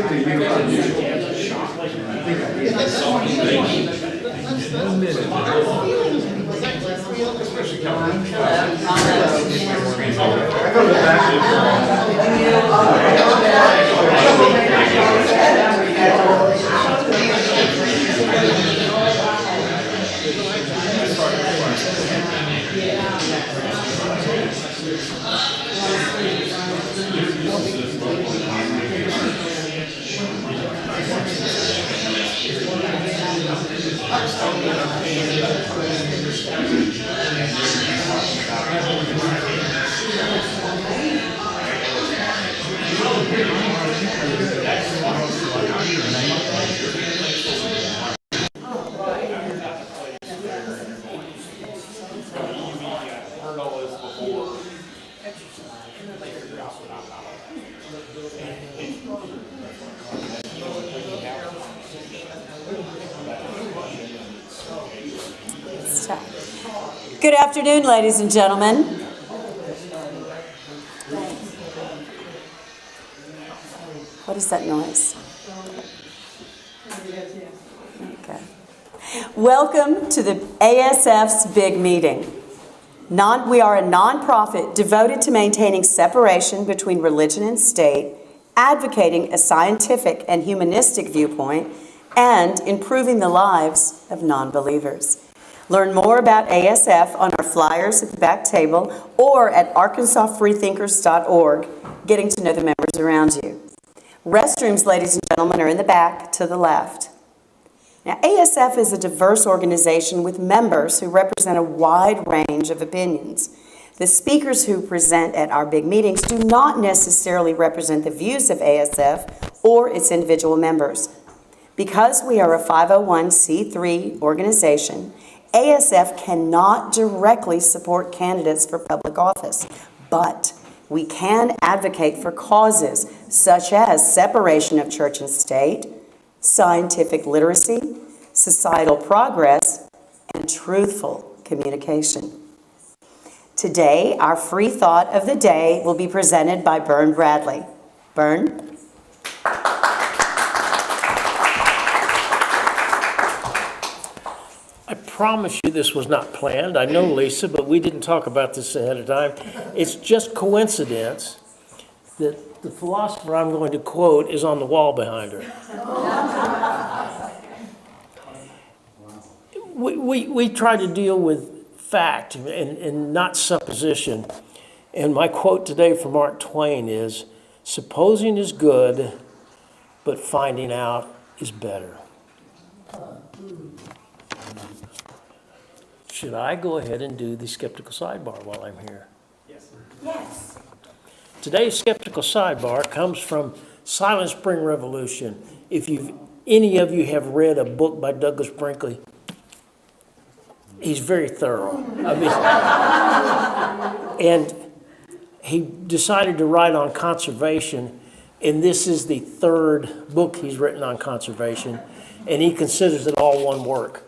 skip to you. Good afternoon, ladies and gentlemen. What is that noise? Okay. Welcome to the ASF's big meeting. We are a nonprofit devoted to maintaining separation between religion and state, advocating a scientific and humanistic viewpoint, and improving the lives of non-believers. Learn more about ASF on our flyers at the back table or at arkansasfreethinkers.org, getting to know the members around you. Restrooms, ladies and gentlemen, are in the back to the left. Now, ASF is a diverse organization with members who represent a wide range of opinions. The speakers who present at our big meetings do not necessarily represent the views of ASF or its individual members. Because we are a 501c3 organization, ASF cannot directly support candidates for public office, but we can advocate for causes such as separation of church and state, scientific literacy, societal progress, and truthful communication. Today, our free thought of the day will be presented by Bern Bradley. Bern? I promise you this was not planned. I know Lisa, but we didn't talk about this ahead of time. It's just coincidence that the philosopher I'm going to quote is on the wall behind her. We try to deal with fact and not supposition. And my quote today from Mark Twain is, "Supposing is good, but finding out is better." Should I go ahead and do the skeptical sidebar while I'm here? Yes. Today's skeptical sidebar comes from Silent Spring Revolution. If any of you have read a book by Douglas Brinkley, he's very thorough. And he decided to write on conservation, and this is the third book he's written on conservation, and he considers it all one work.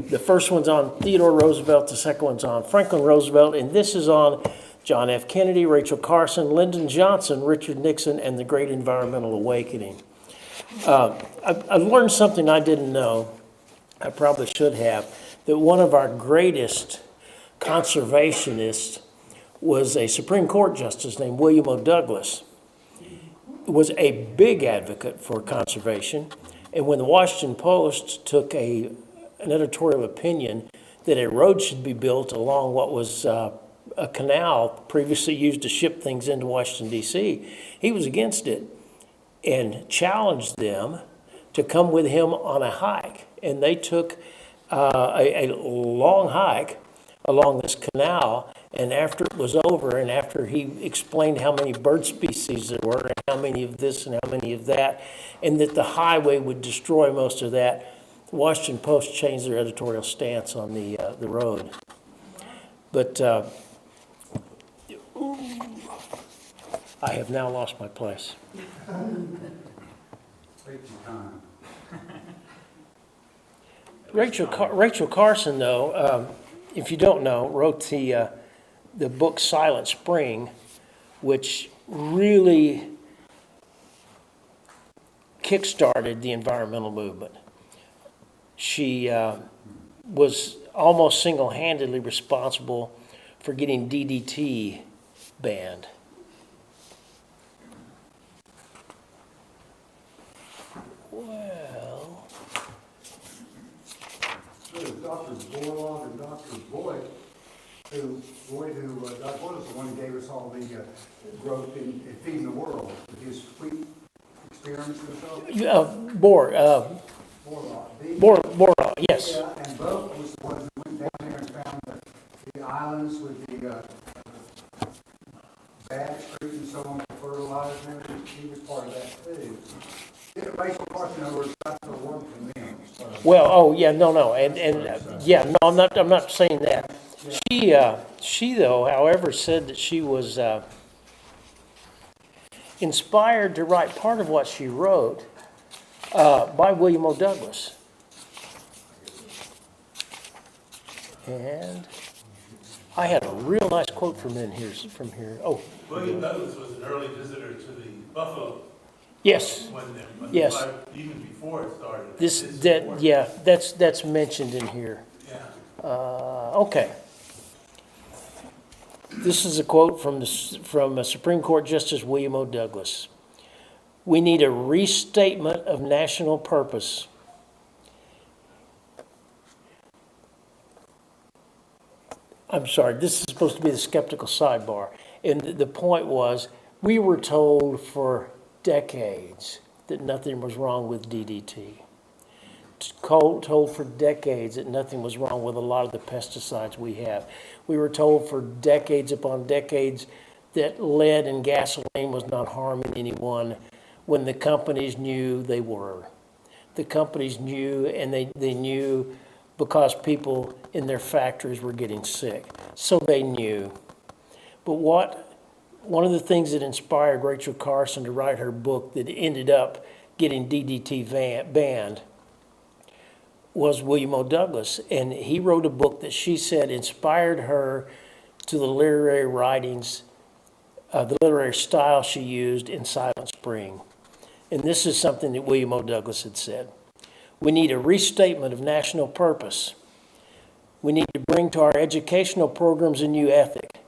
The first one's on Theodore Roosevelt, the second one's on Franklin Roosevelt, and this is on John F. Kennedy, Rachel Carson, Lyndon Johnson, Richard Nixon, and the Great Environmental Awakening. I've learned something I didn't know, I probably should have, that one of our greatest conservationists was a Supreme Court justice named William O. Douglas. Was a big advocate for conservation, and when the Washington Post took an editorial opinion that a road should be built along what was a canal previously used to ship things into Washington, D.C., he was against it and challenged them to come with him on a hike. And they took a long hike along this canal, and after it was over and after he explained how many bird species there were and how many of this and how many of that, and that the highway would destroy most of that, the Washington Post changed their editorial stance on the road. But I have now lost my place. Rachel Carson, though, if you don't know, wrote the book Silent Spring, which really kick-started the environmental movement. She was almost single-handedly responsible for getting DDT banned. Well, There's Dr. Borlaug and Dr. Boyd, who Dr. Boyd was the one who gave us all the growth in feeding the world with his wheat experiments and stuff. Borlaug, yes. Yeah, and Both was the one who went down there and found the islands with the bad fruit and so on to fertilize and everything. He was part of that too. Racial parts, in other words, got the word from them. So. Well, oh yeah, no, yeah, no, I'm not saying that. She though, however, said that she was inspired to write part of what she wrote by William O. Douglas. And I had a real nice quote from here. Oh, William Douglas was an early visitor to the Buffalo. yes, yes. Even before it started. That's mentioned in here. Yeah. Okay. This is a quote from Supreme Court Justice William O. Douglas. We need a restatement of national purpose. I'm sorry, this is supposed to be the skeptical sidebar. And the point was, we were told for decades that nothing was wrong with DDT. Told for decades that nothing was wrong with a lot of the pesticides we have. We were told for decades upon decades that lead and gasoline was not harming anyone when the companies knew they were. The companies knew, and they knew because people in their factories were getting sick. So they knew. But one of the things that inspired Rachel Carson to write her book that ended up getting DDT banned was William O. Douglas. And he wrote a book that she said inspired her to the literary writings, the literary style she used in Silent Spring. And this is something that William O. Douglas had said. We need a restatement of national purpose. We need to bring to our educational programs a new ethic.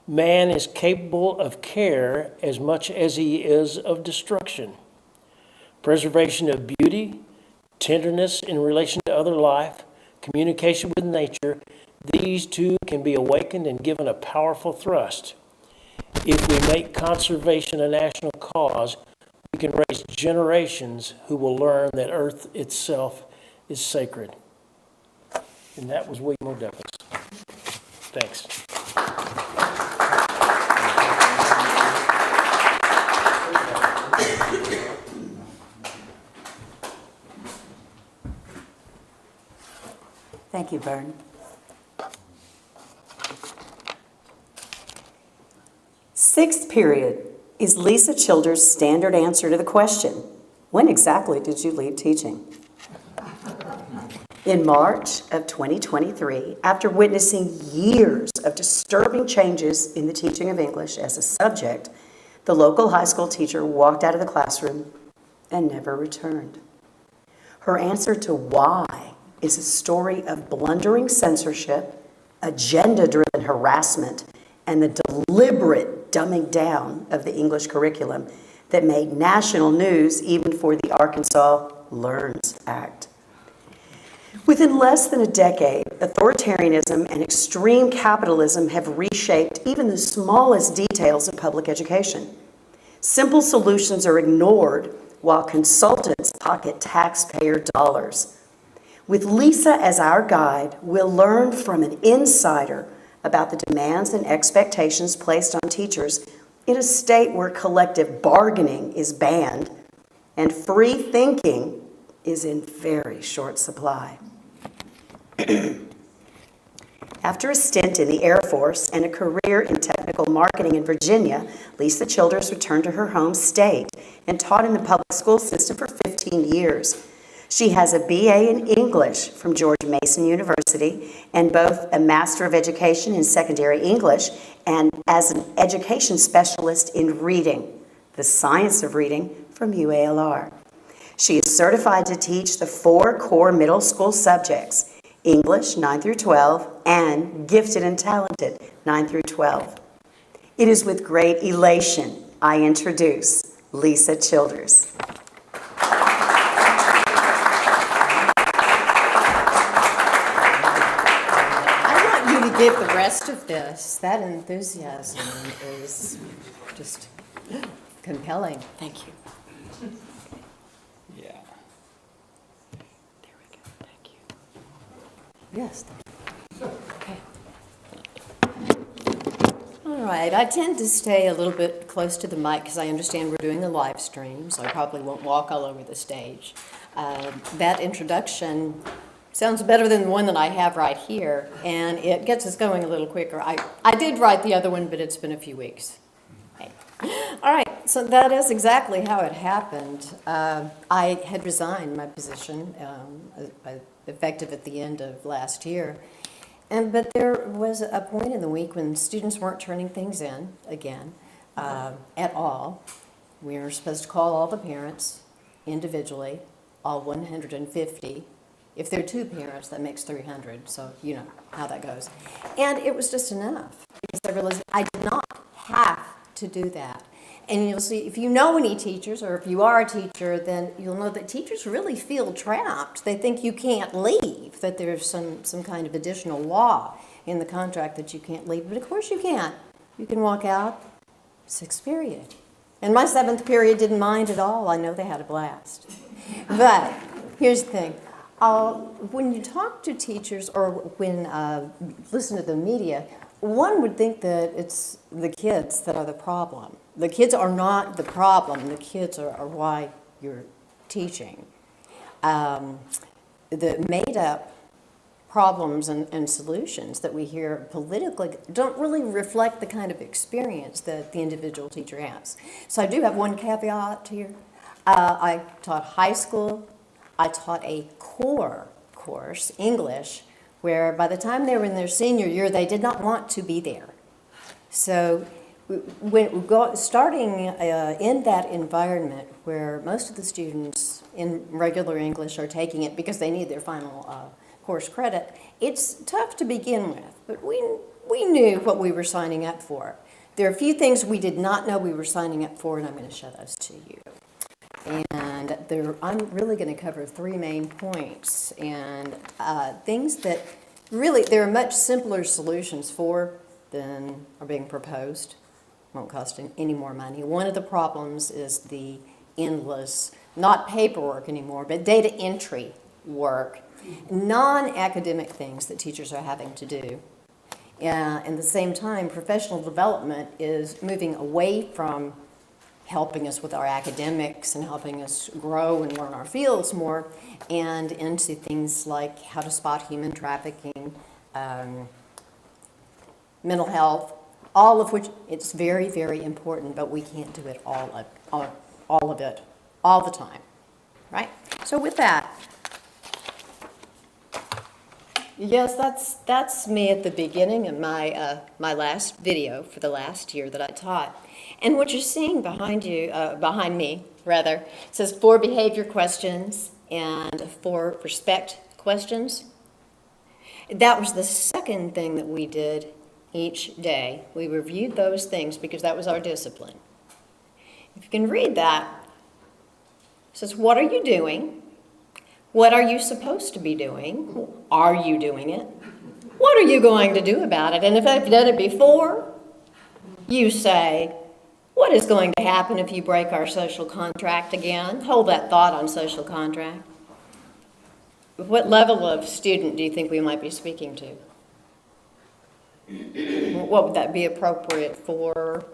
Man is capable of care as much as he is of destruction. Preservation of beauty, tenderness in relation to other life, communication with nature, these two can be awakened and given a powerful thrust. If we make conservation a national cause, we can raise generations who will learn that Earth itself is sacred. And that was William O. Douglas. Thanks. Thank you, Vern. Sixth period is Lisa Childers' standard answer to the question, when exactly did you leave teaching? In March of 2023, after witnessing years of disturbing changes in the teaching of English as a subject, the local high school teacher walked out of the classroom and never returned. Her answer to why is a story of blundering censorship, agenda-driven harassment, and the deliberate dumbing down of the English curriculum that made national news even for the Arkansas Learns Act. Within less than a decade, authoritarianism and extreme capitalism have reshaped even the smallest details of public education. Simple solutions are ignored while consultants pocket taxpayer dollars. With Lisa as our guide, we'll learn from an insider about the demands and expectations placed on teachers in a state where collective bargaining is banned and free thinking is in very short supply. After a stint in the Air Force and a career in technical marketing in Virginia, Lisa Childers returned to her home state and taught in the public school system for 15 years. She has a BA in English from George Mason University and both a Master of Education in Secondary English and as an education specialist in reading, the science of reading, from UALR. She is certified to teach the 4 core middle school subjects, English 9 through 12 and Gifted and Talented 9 through 12. It is with great elation I introduce Lisa Childers. I want you to give the rest of this. That enthusiasm is just compelling. Thank you. Yeah. There we go. Thank you. Yes. Okay. All right. I tend to stay a little bit close to the mic because I understand we're doing a live stream, so I probably won't walk all over the stage. That introduction sounds better than the one that I have right here, and it gets us going a little quicker. I did write the other one, but it's been a few weeks. Hey. All right, so that is exactly how it happened. I had resigned my position, effective at the end of last year, but there was a point in the week when students weren't turning things in again at all. We were supposed to call all the parents individually, all 150. If there are 2 parents, that makes 300, so you know how that goes. And it was just enough, because I realized I did not have to do that. And you'll see, if you know any teachers, or if you are a teacher, then you'll know that teachers really feel trapped. They think you can't leave, that there's some kind of additional law in the contract that you can't leave. But of course you can. You can walk out 6th period. And my 7th period didn't mind at all. I know they had a blast. But here's the thing. When you talk to teachers or when listen to the media, one would think that it's the kids that are the problem. The kids are not the problem. The kids are why you're teaching. The made-up problems and solutions that we hear politically don't really reflect the kind of experience that the individual teacher has. So I do have one caveat here. I taught high school. I taught a core course, English, where by the time they were in their senior year, they did not want to be there. So starting in that environment where most of the students in regular English are taking it because they need their final course credit, it's tough to begin with, but we knew what we were signing up for. There are a few things we did not know we were signing up for, and I'm going to show those to you. And I'm really going to cover 3 main points and things that really there are much simpler solutions for than are being proposed. Won't cost any more money. One of the problems is the endless, not paperwork anymore, but data entry work, non-academic things that teachers are having to do. At the same time, professional development is moving away from helping us with our academics and helping us grow and learn our fields more, and into things like how to spot human trafficking, mental health, all of which it's very, very important, but we can't do it all of it, all the time, right? So with that, yes, that's me at the beginning of my last video for the last year that I taught. And what you're seeing behind me, says 4 behavior questions and 4 respect questions. That was the second thing that we did each day. We reviewed those things because that was our discipline. If you can read that, it says, what are you doing? What are you supposed to be doing? Are you doing it? What are you going to do about it? And if I've done it before, you say, what is going to happen if you break our social contract again? Hold that thought on social contract. What level of student do you think we might be speaking to? What would that be appropriate for?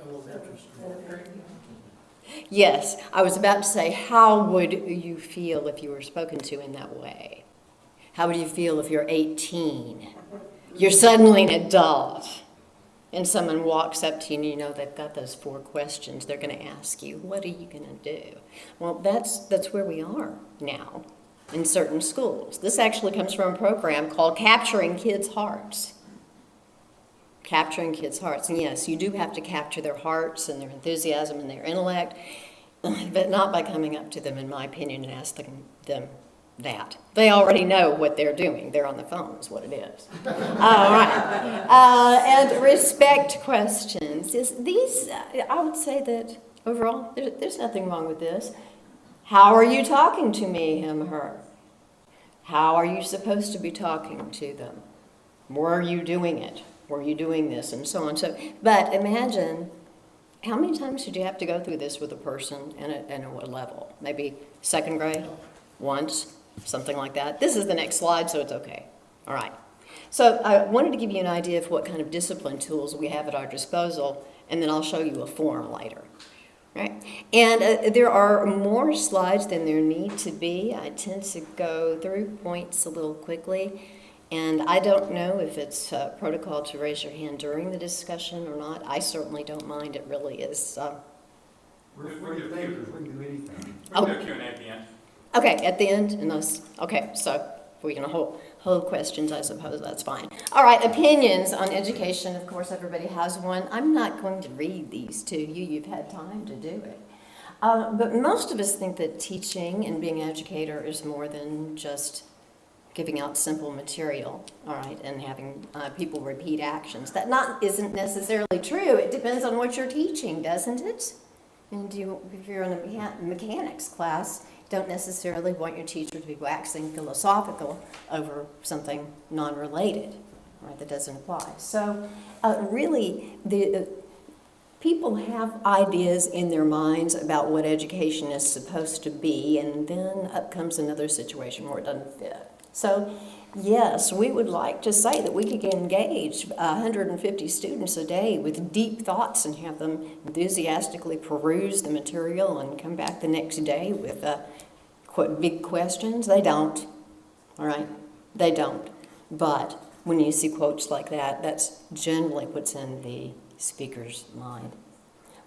Yes, I was about to say, how would you feel if you were spoken to in that way? How would you feel if you're 18? You're suddenly an adult, and someone walks up to you and you know they've got those 4 questions they're going to ask you. What are you going to do? Well, that's where we are now in certain schools. This actually comes from a program called Capturing Kids' Hearts. Capturing kids' hearts. And yes, you do have to capture their hearts and their enthusiasm and their intellect. but not by coming up to them, in my opinion, and asking them that. They already know what they're doing. They're on the phone is what it is. All right. And respect questions. I would say that overall, there's nothing wrong with this. How are you talking to me, him, her? How are you supposed to be talking to them? Were you doing it? Were you doing this? And so on. But imagine, how many times did you have to go through this with a person and at what level? Maybe second grade? Once? Something like that. This is the next slide, so it's okay. All right. So I wanted to give you an idea of what kind of discipline tools we have at our disposal, and then I'll show you a form later. Right? And there are more slides than there need to be. I tend to go through points a little quickly, and I don't know if it's protocol to raise your hand during the discussion or not. I certainly don't mind. It really is. We're thinkers, we can do anything. We'll do Q&A at the end. Okay, at the end, okay, so if we're going to hold questions, I suppose that's fine. All right, opinions on education. Of course, everybody has one. I'm not going to read these to you. You've had time to do it. But most of us think that teaching and being an educator is more than just giving out simple material, all right, and having people repeat actions. That isn't necessarily true. It depends on what you're teaching, doesn't it? And if you're in a mechanics class, don't necessarily want your teacher to be waxing philosophical over something non-related, right, that doesn't apply. So really, the people have ideas in their minds about what education is supposed to be, and then up comes another situation where it doesn't fit. So yes, we would like to say that we could engage 150 students a day with deep thoughts and have them enthusiastically peruse the material and come back the next day with big questions. They don't, all right? They don't. But when you see quotes like that, that's generally what's in the speaker's mind.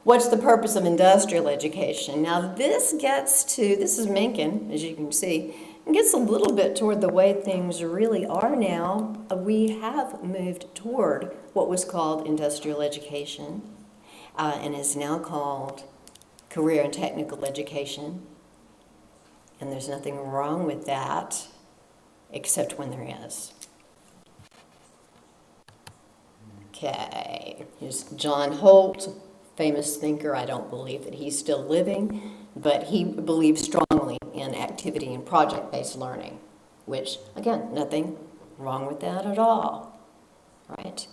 What's the purpose of industrial education? Now this is Mencken, as you can see. It gets a little bit toward the way things really are now. We have moved toward what was called industrial education and is now called career and technical education. And there's nothing wrong with that, except when there is. Okay, here's John Holt, famous thinker. I don't believe that he's still living, but he believes strongly in activity and project-based learning, which, again, nothing wrong with that at all, right?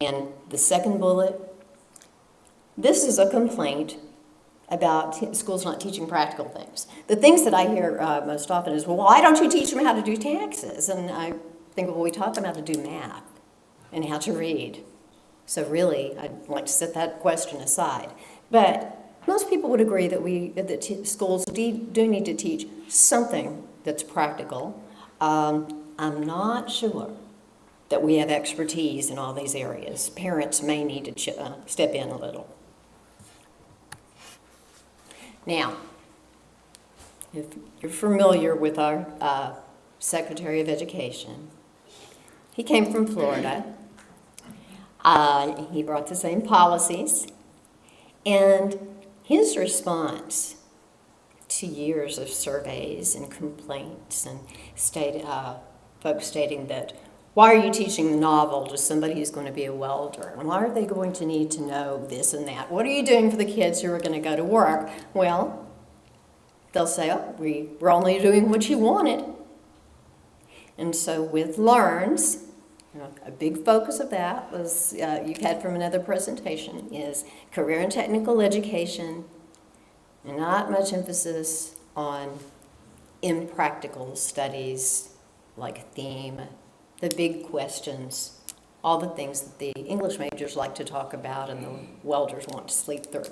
And the second bullet, this is a complaint about schools not teaching practical things. The things that I hear most often is, well, why don't you teach them how to do taxes? And I think, well, we taught them how to do math and how to read. So really, I'd like to set that question aside. But most people would agree that schools do need to teach something that's practical. I'm not sure that we have expertise in all these areas. Parents may need to step in a little. Now, if you're familiar with our Secretary of Education, he came from Florida. He brought the same policies, and his response to years of surveys and complaints and folks stating that, why are you teaching the novel to somebody who's going to be a welder? And why are they going to need to know this and that? What are you doing for the kids who are going to go to work? Well, they'll say, oh, we're only doing what you wanted. And so with LEARNS, a big focus of that was, you've had from another presentation, is career and technical education, and not much emphasis on impractical studies like theme, the big questions, all the things that the English majors like to talk about and the welders want to sleep through.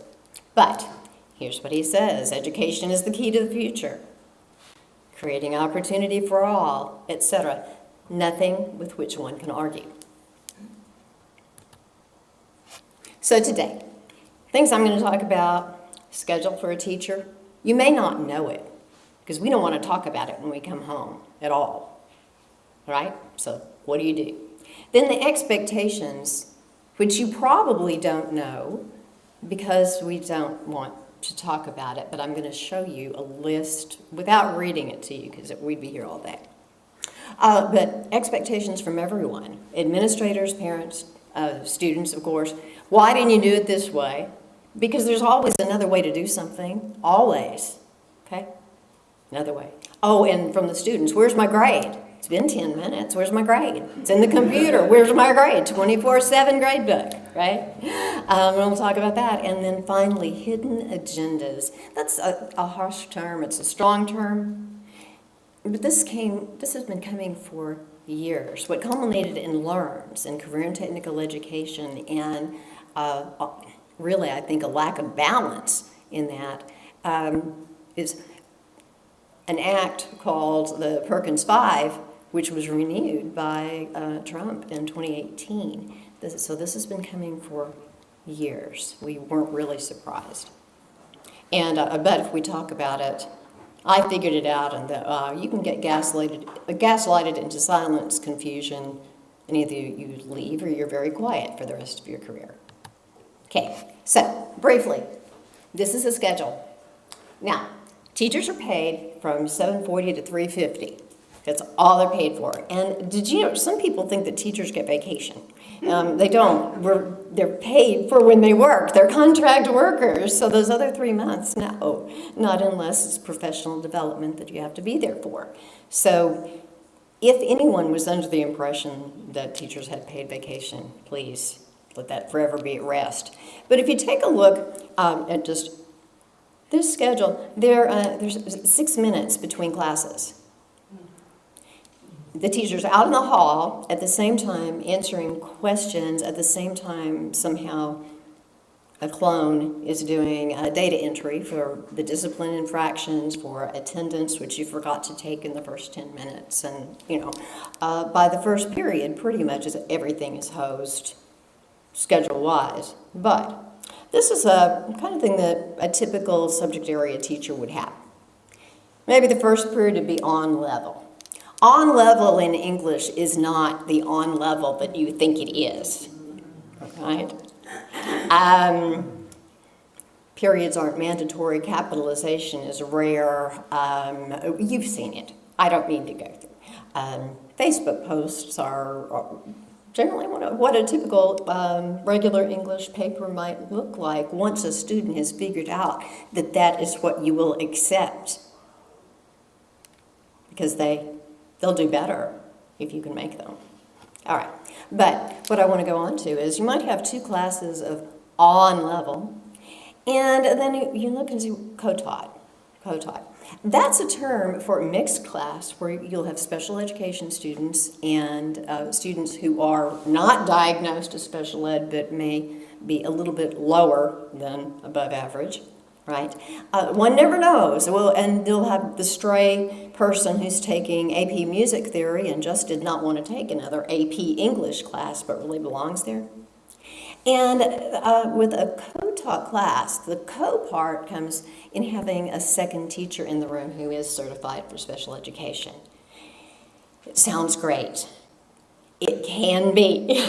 But here's what he says: education is the key to the future, creating opportunity for all, etc. Nothing with which one can argue. So today, things I'm going to talk about, schedule for a teacher. You may not know it, because we don't want to talk about it when we come home at all. Right? So what do? Then the expectations, which you probably don't know, because we don't want to talk about it, but I'm going to show you a list without reading it to you because we'd be here all day. But expectations from everyone, administrators, parents, students, of course. Why didn't you do it this way? Because there's always another way to do something, always, okay? Another way. Oh, and from the students, where's my grade? It's been 10 minutes, where's my grade? It's in the computer, where's my grade? 24/7 grade book, right? We'll talk about that. And then finally, hidden agendas. That's a harsh term, it's a strong term, but this has been coming for years. What culminated in LEARNs and career and technical education and really, I think, a lack of balance in that is an act called the Perkins 5, which was renewed by Trump in 2018. So this has been coming for years. We weren't really surprised. And I bet if we talk about it, I figured it out, and you can get gaslighted into silence, confusion, and either you leave or you're very quiet for the rest of your career. Okay, so briefly, this is a schedule. Now, teachers are paid from $7.40 to $3.50. That's all they're paid for. And did you know, some people think that teachers get vacation. They don't. They're paid for when they work. They're contract workers. So those other 3 months, no, not unless it's professional development that you have to be there for. So if anyone was under the impression that teachers had paid vacation, please let that forever be at rest. But if you take a look at just this schedule, there's 6 minutes between classes. The teacher's out in the hall at the same time answering questions, at the same time somehow a clone is doing data entry for the discipline infractions, for attendance, which you forgot to take in the first 10 minutes. And, by the first period, pretty much everything is hosed schedule-wise. But this is a kind of thing that a typical subject area teacher would have. Maybe the first period would be on level. On level in English is not the on level that you think it is, right? Periods aren't mandatory. Capitalization is rare. You've seen it. I don't need to go through. Facebook posts are generally what a typical regular English paper might look like once a student has figured out that that is what you will accept, because they'll do better if you can make them. All right, but what I want to go on to is you might have 2 classes of on level, and then you look and see co-taught. That's a term for a mixed class where you'll have special education students and students who are not diagnosed as special ed but may be a little bit lower than above average. Right? One never knows. Well, and they'll have the stray person who's taking AP Music Theory and just did not want to take another AP English class but really belongs there. And with a co-taught class, the co-part comes in having a second teacher in the room who is certified for special education. It sounds great. It can be.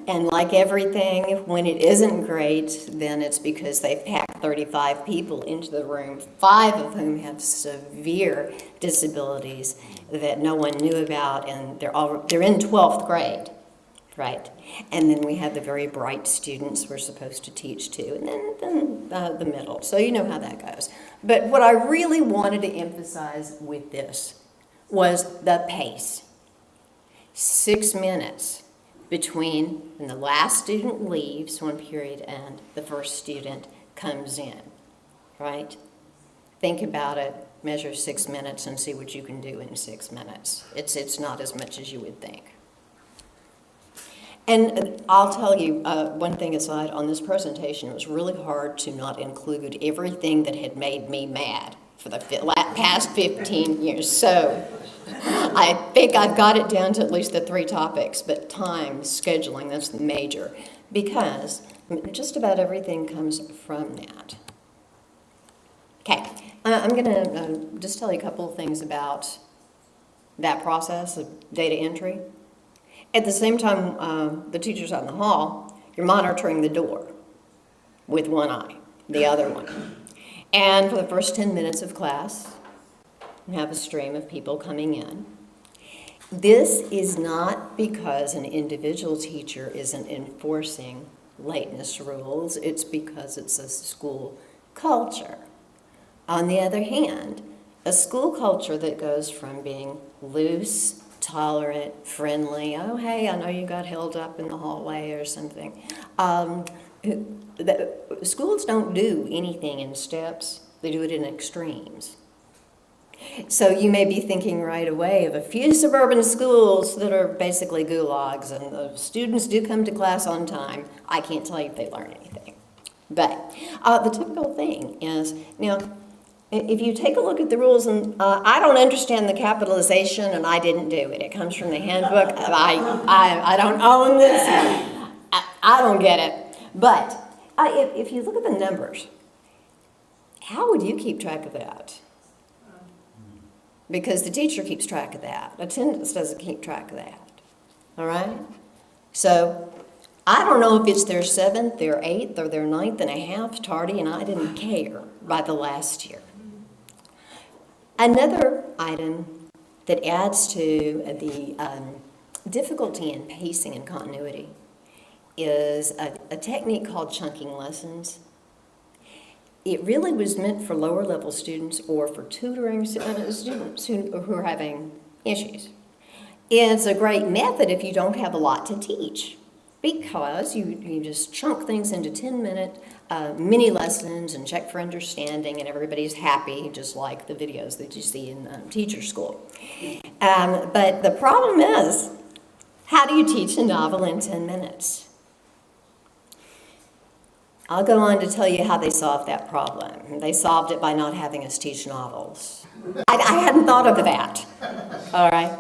And like everything, when it isn't great, then it's because they've packed 35 people into the room, 5 of whom have severe disabilities that no one knew about, and they're in 12th grade, right? And then we have the very bright students we're supposed to teach to, and then the middle. So you know how that goes. But what I really wanted to emphasize with this was the pace. 6 minutes between when the last student leaves one period and the first student comes in, right? Think about it, measure 6 minutes and see what you can do in 6 minutes. It's not as much as you would think. And I'll tell you one thing aside on this presentation, it was really hard to not include everything that had made me mad for the past 15 years. So I think I've got it down to at least the 3 topics, but time, scheduling, that's the major, because just about everything comes from that. Okay, I'm going to just tell you a couple of things about that process of data entry. At the same time, the teacher's out in the hall, you're monitoring the door with one eye, the other one. And for the first 10 minutes of class, you have a stream of people coming in. This is not because an individual teacher isn't enforcing lateness rules, it's because it's a school culture. On the other hand, a school culture that goes from being loose, tolerant, friendly, oh, hey, I know you got held up in the hallway or something. Schools don't do anything in steps, they do it in extremes. So you may be thinking right away of a few suburban schools that are basically gulags, and the students do come to class on time. I can't tell you if they learn anything. But the typical thing is, if you take a look at the rules, and I don't understand the capitalization, and I didn't do it. It comes from the handbook. I don't own this. I don't get it. But if you look at the numbers, how would you keep track of that? Because the teacher keeps track of that. Attendance doesn't keep track of that. All right? So I don't know if it's their 7th, their 8th, or their 9th and a half tardy, and I didn't care by the last year. Another item that adds to the difficulty in pacing and continuity is a technique called chunking lessons. It really was meant for lower level students or for tutoring students who are having issues. It's a great method if you don't have a lot to teach, because you just chunk things into 10-minute mini lessons and check for understanding, and everybody's happy, just like the videos that you see in teacher school. But the problem is, how do you teach a novel in 10 minutes? I'll go on to tell you how they solved that problem. They solved it by not having us teach novels. I hadn't thought of that, all right?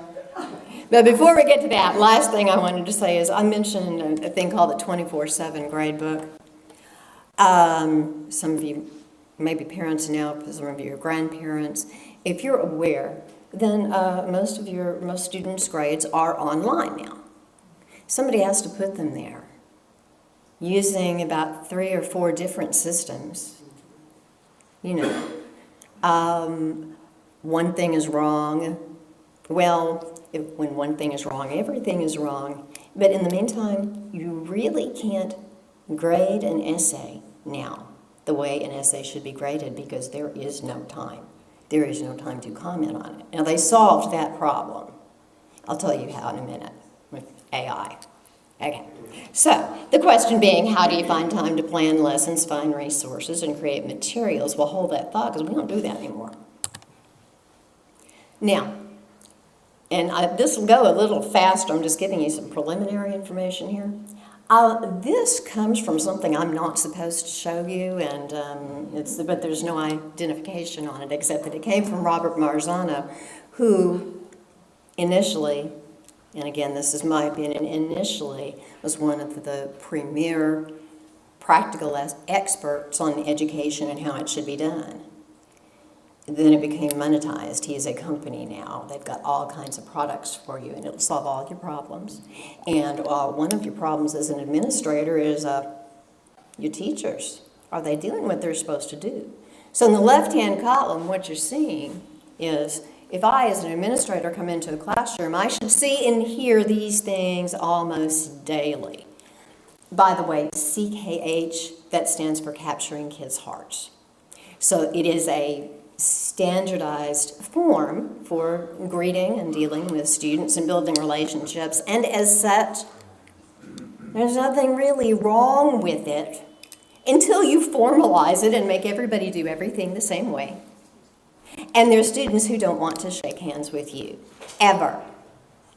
But before we get to that, last thing I wanted to say is I mentioned a thing called the 24/7 grade book. Some of you may be parents now, some of you are grandparents. If you're aware, then most students' grades are online now. Somebody has to put them there, using about 3 or 4 different systems. One thing is wrong. Well, when one thing is wrong, everything is wrong. But in the meantime, you really can't grade an essay now the way an essay should be graded, because there is no time. There is no time to comment on it. Now, they solved that problem. I'll tell you how in a minute with AI. Okay, so the question being, how do you find time to plan lessons, find resources, and create materials? Well, hold that thought, because we don't do that anymore. Now, and this will go a little faster. I'm just giving you some preliminary information here. This comes from something I'm not supposed to show you, and but there's no identification on it, except that it came from Robert Marzano, who initially, and again, this is my opinion, initially was one of the premier practical experts on education and how it should be done. Then it became monetized. He is a company now. They've got all kinds of products for you, and it'll solve all your problems. And one of your problems as an administrator is your teachers. Are they doing what they're supposed to do? So in the left-hand column, what you're seeing is, if I, as an administrator, come into a classroom, I should see and hear these things almost daily. By the way, CKH, that stands for Capturing Kids' Hearts. So it is a standardized form for greeting and dealing with students and building relationships, and as such, there's nothing really wrong with it until you formalize it and make everybody do everything the same way. And there's students who don't want to shake hands with you, ever.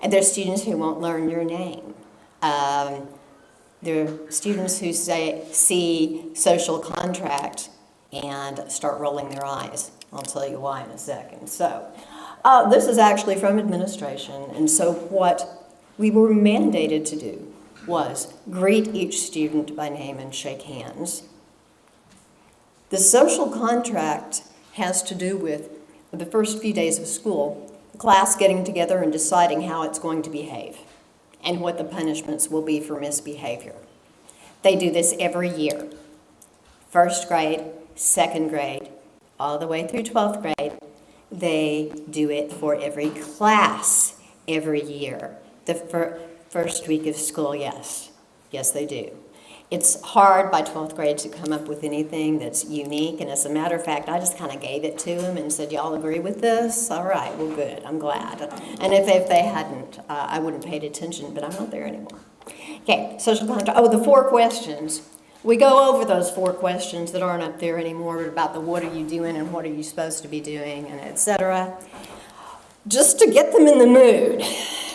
And there's students who won't learn your name. There are students who see social contract and start rolling their eyes. I'll tell you why in a second. So this is actually from administration. And so what we were mandated to do was greet each student by name and shake hands. The social contract has to do with the first few days of school, the class getting together and deciding how it's going to behave and what the punishments will be for misbehavior. They do this every year. First grade, second grade, all the way through 12th grade. They do it for every class every year. The first week of school, yes. Yes, they do. It's hard by 12th grade to come up with anything that's unique, and as a matter of fact, I just kind of gave it to them and said, y'all agree with this? All right, well, good, I'm glad. And if they hadn't, I wouldn't have paid attention, but I'm not there anymore. Okay, social contract. Oh, the 4 questions. We go over those 4 questions that aren't up there anymore about the what are you doing and what are you supposed to be doing, and et cetera, just to get them in the mood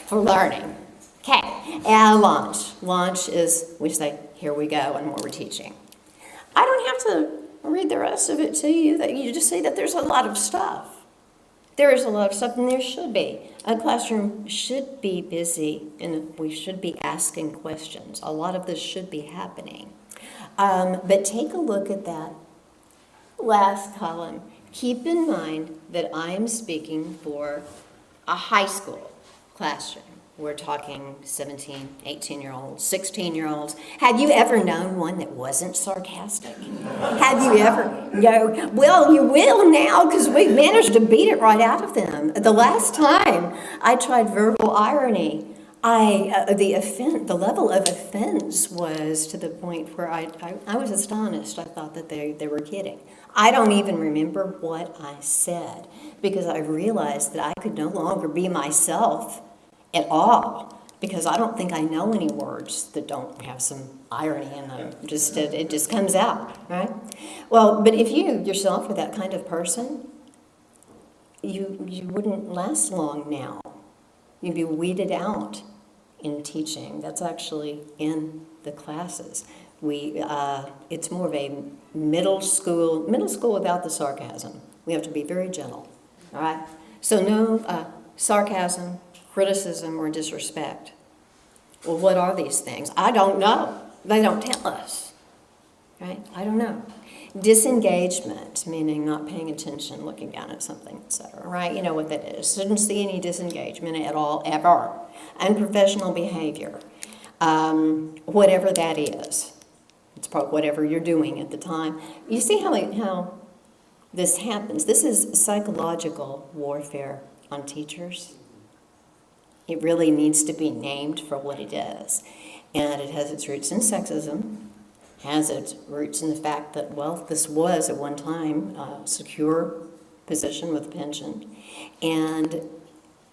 for learning. Okay, and launch. Launch is, we say, here we go, and what we're teaching. I don't have to read the rest of it to you. That you just see that there's a lot of stuff. There is a lot of stuff, and there should be. A classroom should be busy, and we should be asking questions. A lot of this should be happening. But take a look at that last column. Keep in mind that I am speaking for a high school classroom. We're talking 17, 18-year-olds, 16-year-olds. Have you ever known one that wasn't sarcastic? Have you ever? No. Well, you will now because we've managed to beat it right out of them. The last time I tried verbal irony, the level of offense was to the point where I was astonished. I thought that they were kidding. I don't even remember what I said because I realized that I could no longer be myself at all, because I don't think I know any words that don't have some irony in them. It just comes out, right? Well, but if you yourself were that kind of person, you wouldn't last long now. You'd be weeded out in teaching. That's actually in the classes. It's more of a middle school without the sarcasm. We have to be very gentle, all right? So no sarcasm, criticism, or disrespect. Well, what are these things? I don't know. They don't tell us, right? I don't know. Disengagement, meaning not paying attention, looking down at something, etc., right? You know what that is. Shouldn't see any disengagement at all, ever. Unprofessional behavior, whatever that is. It's probably whatever you're doing at the time. You see how this happens. This is psychological warfare on teachers. It really needs to be named for what it is. And it has its roots in sexism, has its roots in the fact that, well, this was at one time a secure position with a pension. And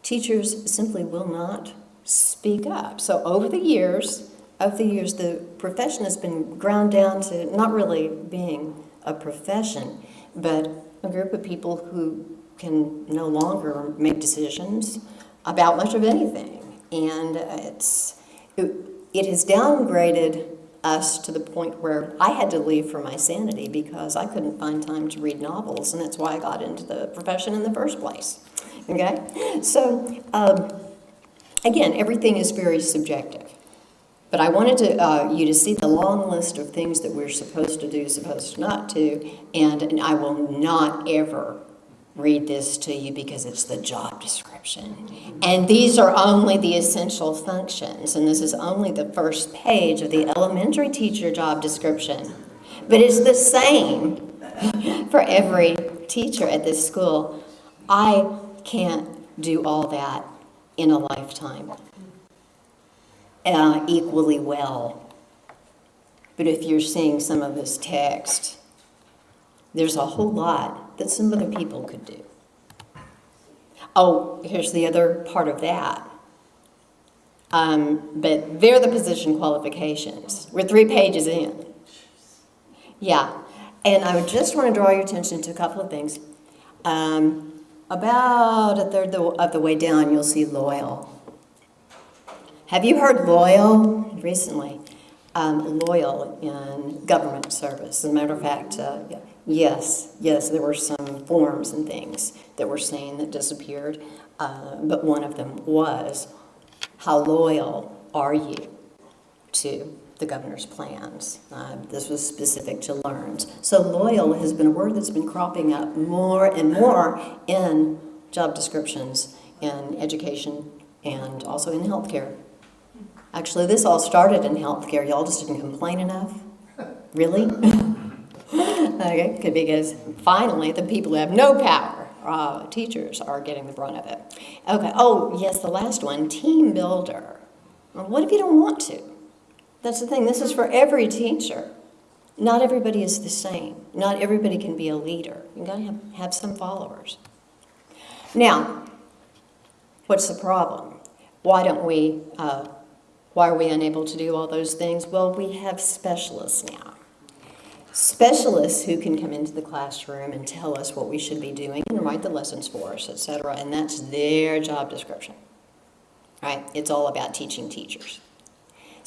teachers simply will not speak up. So over the years, the profession has been ground down to not really being a profession, but a group of people who can no longer make decisions about much of anything. And it has downgraded us to the point where I had to leave for my sanity because I couldn't find time to read novels, and that's why I got into the profession in the first place. Okay? So, again, everything is very subjective. But I wanted you to see the long list of things that we're supposed to do, supposed not to, and I will not ever read this to you because it's the job description. And these are only the essential functions, and this is only the first page of the elementary teacher job description. But it's the same for every teacher at this school. I can't do all that in a lifetime equally well. But if you're seeing some of this text, there's a whole lot that some other people could do. Oh, here's the other part of that. But they're the position qualifications. We're 3 pages in. Yeah, and I would just want to draw your attention to a couple of things. About a third of the way down, you'll see loyal. Have you heard loyal recently? Loyal in government service. As a matter of fact, yes, there were some forms and things that were seen that disappeared, but one of them was, how loyal are you to the governor's plans? This was specific to LEARNs. So loyal has been a word that's been cropping up more and more in job descriptions in education and also in healthcare. Actually, this all started in healthcare. Y'all just didn't complain enough. Really? Okay, could be because finally the people who have no power, teachers, are getting the brunt of it. Okay, oh, yes, the last one, team builder. Well, what if you don't want to? That's the thing, this is for every teacher. Not everybody is the same. Not everybody can be a leader. You've got to have some followers. Now, what's the problem? Why are we unable to do all those things? Well, we have specialists now. Specialists who can come into the classroom and tell us what we should be doing and write the lessons for us, etc. And that's their job description, right? It's all about teaching teachers.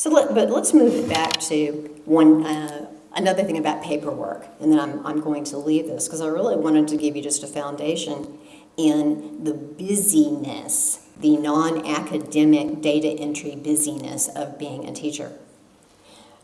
But let's move it back to another thing about paperwork, and then I'm going to leave this because I really wanted to give you just a foundation in the busyness, the non-academic data entry busyness of being a teacher.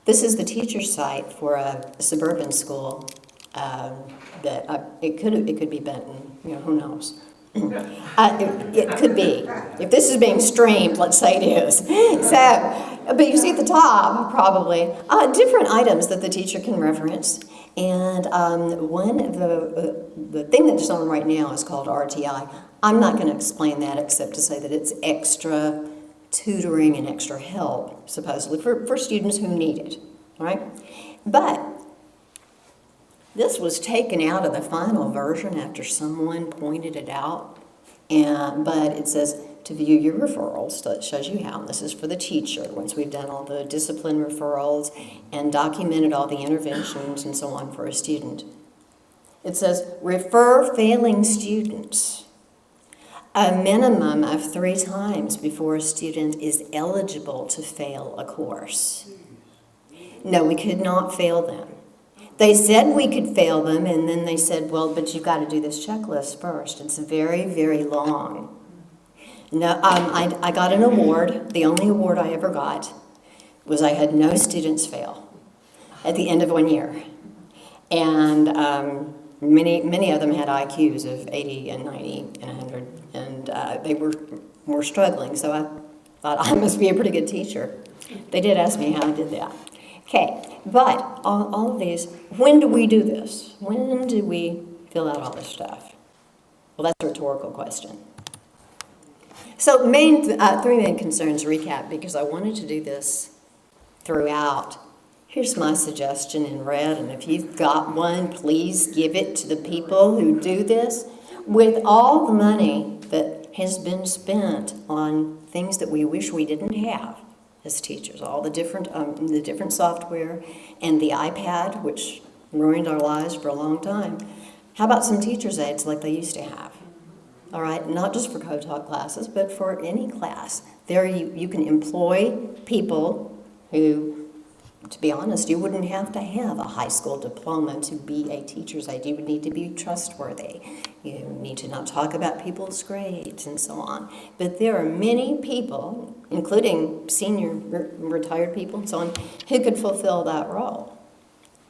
This is the teacher site for a suburban school it could be Benton, who knows. It could be. If this is being streamed, let's say it is. But you see at the top, probably, different items that the teacher can reference. And one of the thing that's on right now is called RTI. I'm not going to explain that except to say that it's extra tutoring and extra help, supposedly, for students who need it, right? But this was taken out of the final version after someone pointed it out, but it says to view your referrals, so it shows you how. And this is for the teacher, once we've done all the discipline referrals and documented all the interventions and so on for a student. It says, refer failing students a minimum of 3 times before a student is eligible to fail a course. No, we could not fail them. They said we could fail them, and then they said, well, but you've got to do this checklist first. It's very, very long. No, I got an award. The only award I ever got was I had no students fail at the end of 1 year. And many of them had IQs of 80 and 90 and 100, and they were struggling. So I thought I must be a pretty good teacher. They did ask me how I did that. Okay, but all of these, when do we do this? When do we fill out all this stuff? Well, that's a rhetorical question. So 3 main concerns recap, because I wanted to do this throughout. Here's my suggestion in red, and if you've got one, please give it to the people who do this. With all the money that has been spent on things that we wish we didn't have as teachers, all the different software and the iPad, which ruined our lives for a long time, how about some teacher's aides like they used to have? All right, not just for co-taught classes, but for any class. There you can employ people who, to be honest, you wouldn't have to have a high school diploma to be a teacher's aide. You would need to be trustworthy. You need to not talk about people's grades and so on. But there are many people, including senior retired people and so on, who could fulfill that role,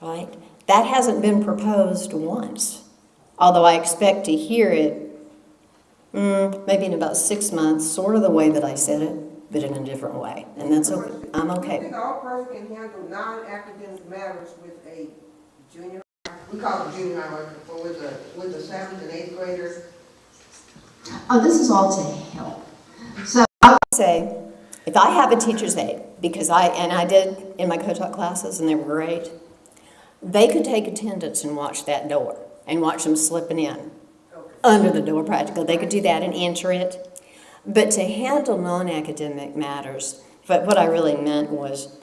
right? That hasn't been proposed once, although I expect to hear it maybe in about 6 months, sort of the way that I said it, but in a different way. And that's okay. I'm okay. I think all person can handle non-academic matters with a junior high. We call it junior high, but with the 7th and 8th graders. Oh, this is all to help. So I would say, if I have a teacher's aide, because I did in my co-taught classes, and they were great, they could take attendance and watch that door and watch them slipping in. Under the door practically. They could do that and enter it. But to handle non-academic matters, but what I really meant was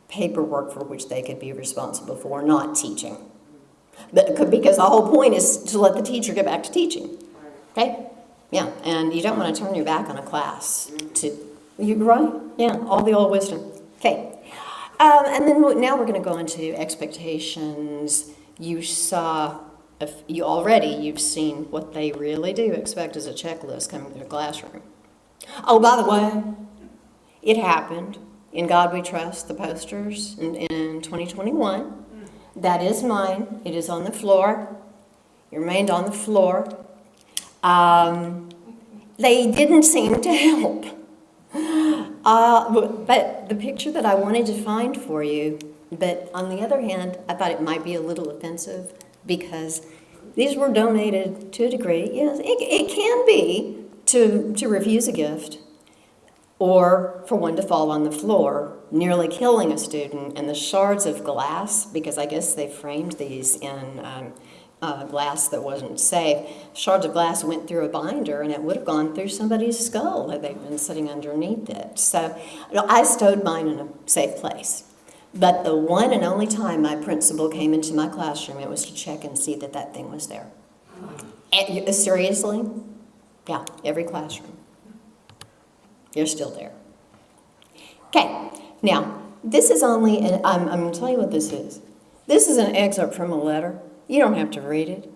paperwork for which they could be responsible for, not teaching. Because the whole point is to let the teacher get back to teaching. Okay? Yeah, and you don't want to turn your back on a class. You right? Yeah, all the old wisdom. Okay. And then now we're going to go into expectations. You've seen what they really do expect as a checklist coming to the classroom. Oh, by the way, it happened in God We Trust, the posters in 2021. That is mine. It is on the floor. It remained on the floor. They didn't seem to help. But the picture that I wanted to find for you, but on the other hand, I thought it might be a little offensive. because these were donated to a degree. Yes, it can be to refuse a gift or for one to fall on the floor, nearly killing a student, and the shards of glass, because I guess they framed these in glass that wasn't safe, shards of glass went through a binder and it would have gone through somebody's skull had they been sitting underneath it. So I stowed mine in a safe place. But the one and only time my principal came into my classroom, it was to check and see that that thing was there. And, seriously? Yeah, every classroom. You're still there. Okay, now, this is only, I'm going to tell you what this is. This is an excerpt from a letter. You don't have to read it.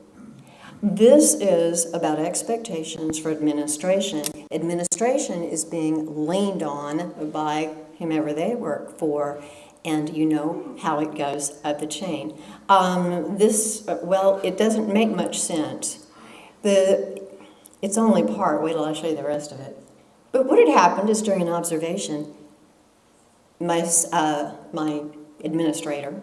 This is about expectations for administration. Administration is being leaned on by whomever they work for, and you know how it goes up the chain. Well, it doesn't make much sense. It's only part. Wait till I show you the rest of it. But what had happened is during an observation, my administrator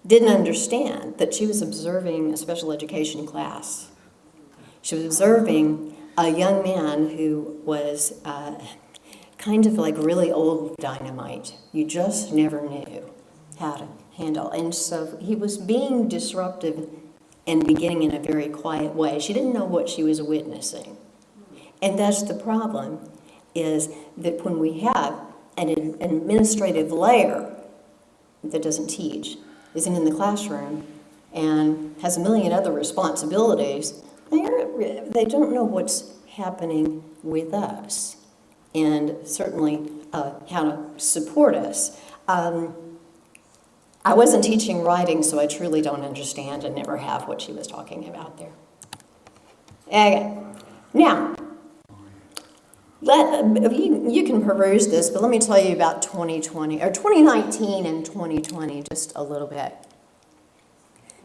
didn't understand that she was observing a special education class. She was observing a young man who was kind of like really old dynamite. You just never knew how to handle. And so he was being disruptive and beginning in a very quiet way. She didn't know what she was witnessing. And that's the problem, is that when we have an administrative layer that doesn't teach, isn't in the classroom, and has a million other responsibilities, they don't know what's happening with us, and certainly how to support us. I wasn't teaching writing, so I truly don't understand and never have what she was talking about there. Okay. Now, you can peruse this, but let me tell you about 2020, or 2019 and 2020, just a little bit.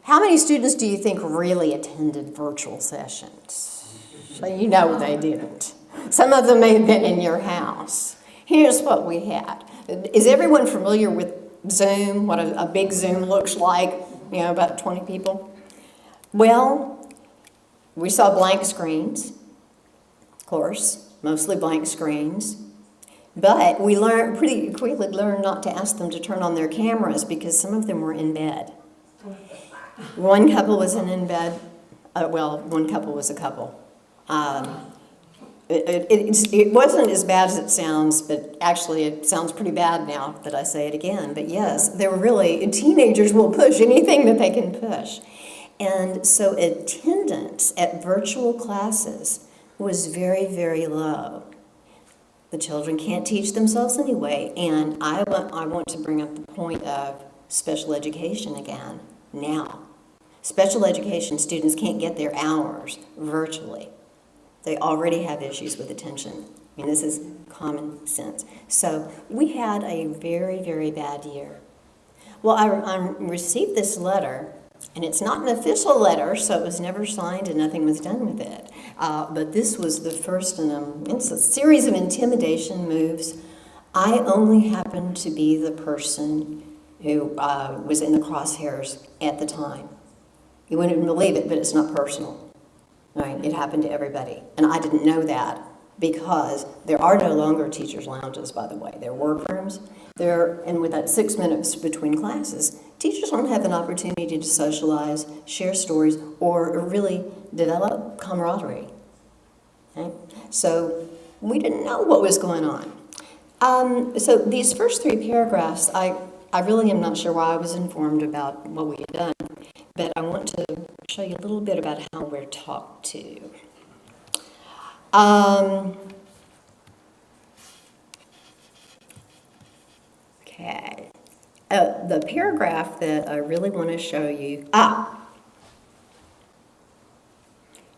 How many students do you think really attended virtual sessions? So you know they didn't. Some of them may have been in your house. Here's what we had. Is everyone familiar with Zoom, what a big Zoom looks like? You know, about 20 people? Well, we saw blank screens, of course. Mostly blank screens. But we pretty quickly learned not to ask them to turn on their cameras because some of them were in bed. One couple wasn't in bed. One couple was a couple. It wasn't as bad as it sounds, but actually it sounds pretty bad now that I say it again. But yes, they were really, teenagers will push anything that they can push. And so attendance at virtual classes was very, very low. The children can't teach themselves anyway, and I want to bring up the point of special education again, now. Special education students can't get their hours virtually. They already have issues with attention. I mean, this is common sense. So we had a very, very bad year. Well, I received this letter, and it's not an official letter, so it was never signed and nothing was done with it. But this was the first in it's a series of intimidation moves. I only happened to be the person who was in the crosshairs at the time. You wouldn't believe it, but it's not personal. Right? It happened to everybody. And I didn't know that because there are no longer teachers' lounges, by the way. They're workrooms. And with that 6 minutes between classes, teachers don't have an opportunity to socialize, share stories, or really develop camaraderie. Okay? So we didn't know what was going on. So these first 3 paragraphs, I really am not sure why I was informed about what we had done, but I want to show you a little bit about how we're talked to. Okay. The paragraph that I really want to show you.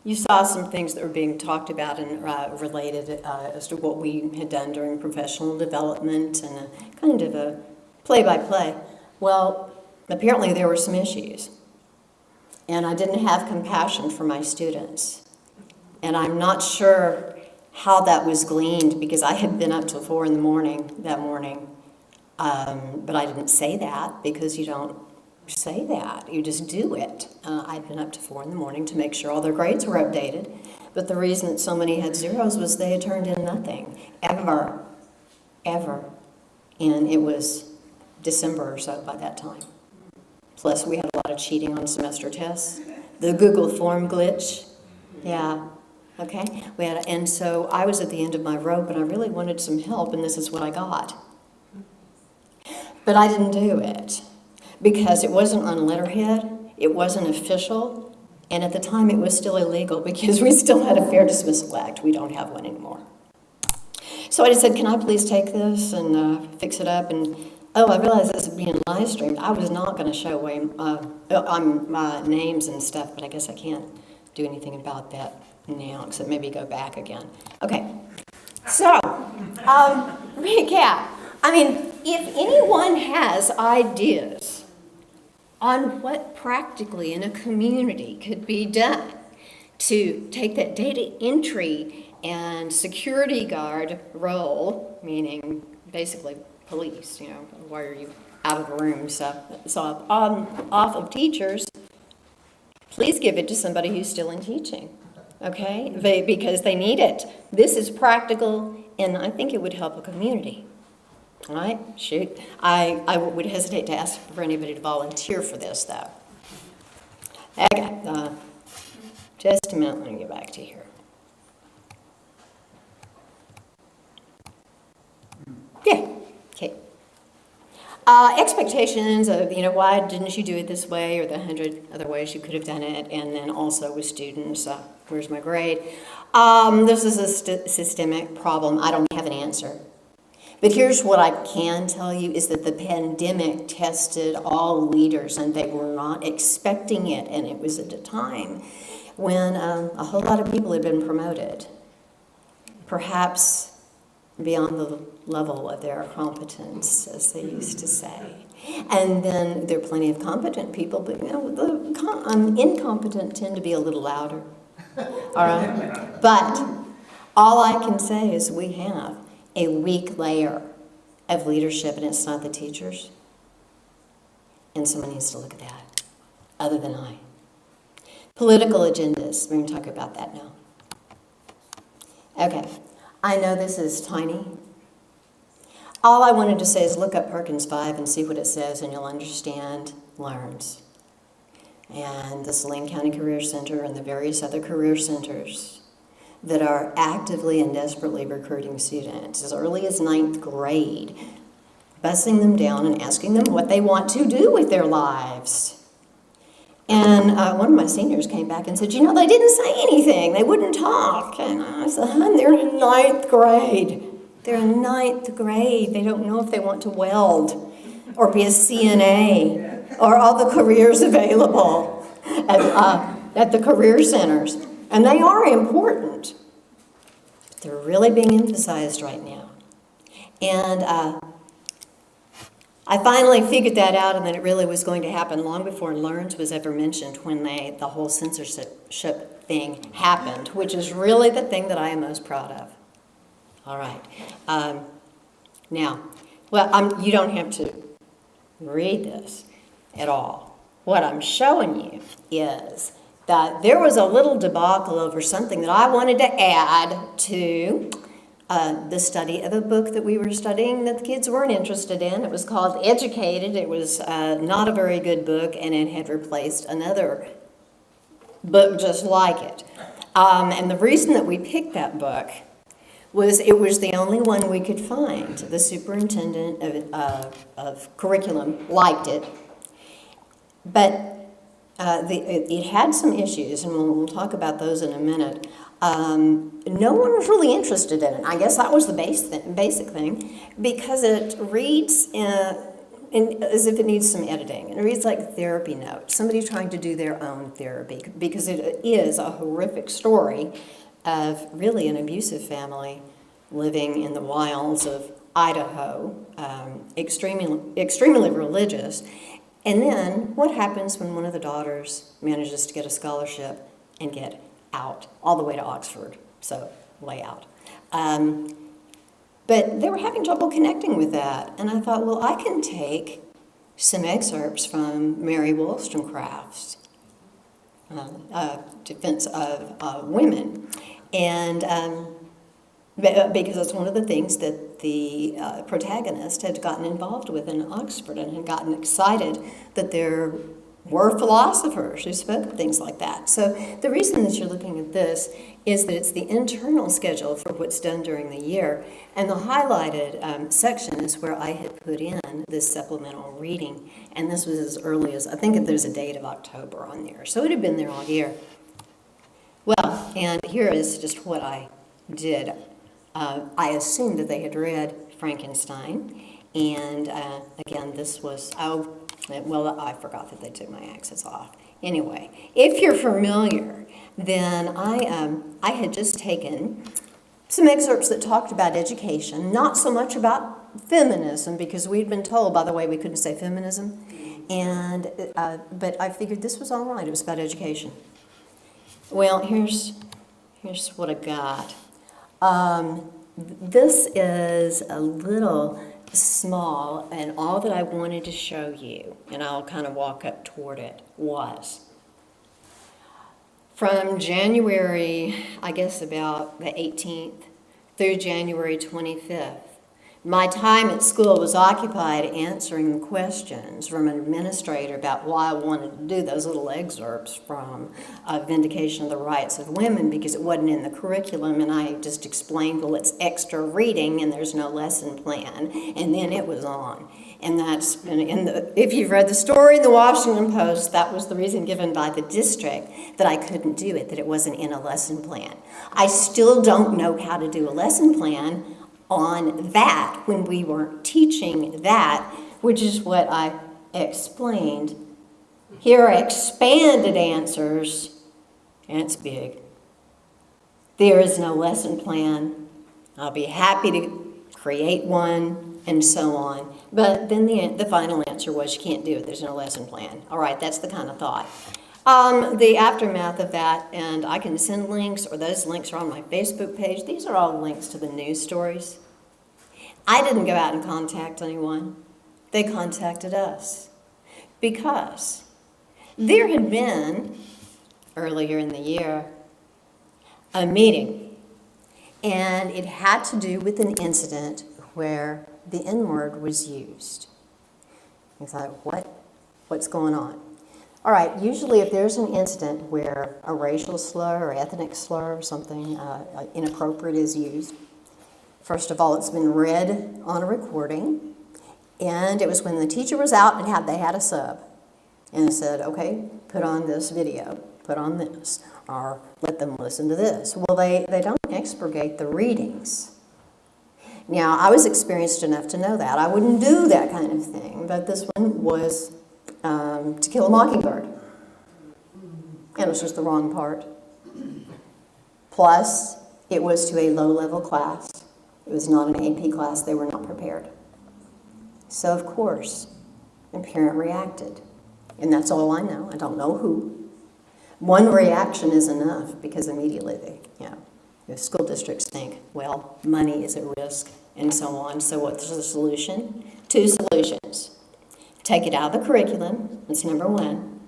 You saw some things that were being talked about and related as to what we had done during professional development and a kind of a play-by-play. Well, apparently there were some issues. And I didn't have compassion for my students. And I'm not sure how that was gleaned because I had been up till 4 a.m. that morning. But I didn't say that because you don't say that. You just do it. I'd been up to 4 in the morning to make sure all their grades were updated. But the reason that so many had zeros was they had turned in nothing, ever. And it was December or so by that time. Plus, we had a lot of cheating on semester tests. The Google form glitch. Yeah. Okay. And so I was at the end of my rope, and I really wanted some help, and this is what I got. But I didn't do it because it wasn't on letterhead, it wasn't official, and at the time it was still illegal because we still had a fair dismissal act. We don't have one anymore. So I just said, can I please take this and fix it up? And I realized this is being live streamed. I was not going to show away my names and stuff, but I guess I can't do anything about that now, except maybe go back again. Okay, so recap. I mean, if anyone has ideas on what practically in a community could be done to take that data entry and security guard role, meaning basically police, why are you out of the room, so off of teachers, please give it to somebody who's still in teaching, okay? Because they need it. This is practical, and I think it would help a community. All right, shoot. I would hesitate to ask for anybody to volunteer for this, though. Okay, just a minute, let me get back to here. Yeah, okay. Expectations of, why didn't you do it this way, or the 100 other ways you could have done it, and then also with students, where's my grade? This is a systemic problem. I don't have an answer. But here's what I can tell you is that the pandemic tested all leaders, and they were not expecting it, and it was at a time when a whole lot of people had been promoted, perhaps beyond the level of their competence, as they used to say. And then there are plenty of competent people, but the incompetent tend to be a little louder. All right? But all I can say is we have a weak layer of leadership, and it's not the teachers. And someone needs to look at that, other than I. Political agendas, we're going to talk about that now. Okay, I know this is tiny. All I wanted to say is look up Perkins 5 and see what it says, and you'll understand LEARNS. And the Saline County Career Center and the various other career centers that are actively and desperately recruiting students as early as 9th grade, bussing them down and asking them what they want to do with their lives. And one of my seniors came back and said, they didn't say anything. They wouldn't talk. And I said, they're in 9th grade. They're in 9th grade. They don't know if they want to weld or be a CNA or all the careers available at the career centers. And they are important. They're really being emphasized right now. And I finally figured that out, and that it really was going to happen long before LEARNS was ever mentioned when the whole censorship thing happened, which is really the thing that I am most proud of. All right. You don't have to read this at all. What I'm showing you is that there was a little debacle over something that I wanted to add to the study of a book that we were studying that the kids weren't interested in. It was called Educated. It was not a very good book, and it had replaced another book just like it. And the reason that we picked that book was it was the only one we could find. The superintendent of curriculum liked it, but it had some issues, and we'll talk about those in a minute. No one was really interested in it. I guess that was the basic thing, because it reads as if it needs some editing. And it reads like a therapy note, somebody trying to do their own therapy, because it is a horrific story of really an abusive family living in the wilds of Idaho, extremely religious. And then what happens when one of the daughters manages to get a scholarship and get out, all the way to Oxford, so way out. But they were having trouble connecting with that. And I thought, well, I can take some excerpts from Mary Wollstonecraft's defense of women. And because it's one of the things that the protagonist had gotten involved with in Oxford and had gotten excited that there were philosophers who spoke of things like that. So the reason that you're looking at this is that it's the internal schedule for what's done during the year. And the highlighted section is where I had put in this supplemental reading. And this was as early as, I think there's a date of October on there. So it had been there all year. Well, and here is just what I did. I assumed that they had read Frankenstein. And again, this was, well, I forgot that they took my access off. Anyway, if you're familiar, then I had just taken some excerpts that talked about education, not so much about feminism, because we'd been told, by the way, we couldn't say feminism. And but I figured this was all right. It was about education. Well, here's what I got. This is a little small, and all that I wanted to show you, and I'll kind of walk up toward it, was from January, I guess about the 18th, through January 25th. My time at school was occupied answering questions from an administrator about why I wanted to do those little excerpts from Vindication of the Rights of Women, because it wasn't in the curriculum, and I just explained, well, it's extra reading and there's no lesson plan, and then it was on. And that's, if you've read the story in the Washington Post, that was the reason given by the district that I couldn't do it, that it wasn't in a lesson plan. I still don't know how to do a lesson plan on that when we weren't teaching that, which is what I explained. Here are expanded answers, and it's big. There is no lesson plan. I'll be happy to create one, and so on. But then the final answer was, you can't do it, there's no lesson plan. All right, that's the kind of thought. The aftermath of that, and I can send links, or those links are on my Facebook page. These are all links to the news stories. I didn't go out and contact anyone. They contacted us because there had been, earlier in the year, a meeting, and it had to do with an incident where the N-word was used. I thought, what's going on? All right, usually if there's an incident where a racial slur or ethnic slur or something inappropriate is used, first of all, it's been read on a recording, and it was when the teacher was out and they had a sub, and it said, okay, put on this video, put on this, or let them listen to this. Well, they don't expurgate the readings. Now, I was experienced enough to know that. I wouldn't do that kind of thing, but this one was To Kill a Mockingbird. And it was just the wrong part. Plus, it was to a low-level class. It was not an AP class. They were not prepared. So, of course, a parent reacted. And that's all I know. I don't know who. One reaction is enough, because immediately the school districts think, well, money is at risk, and so on. So what's the solution? 2 solutions. Take it out of the curriculum. That's number 1.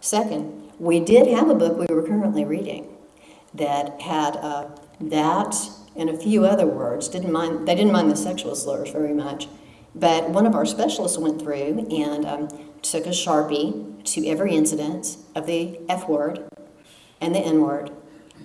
Second, we did have a book we were currently reading that had that and a few other words. They didn't mind the sexual slurs very much. But one of our specialists went through and took a Sharpie to every incident of the F word and the N word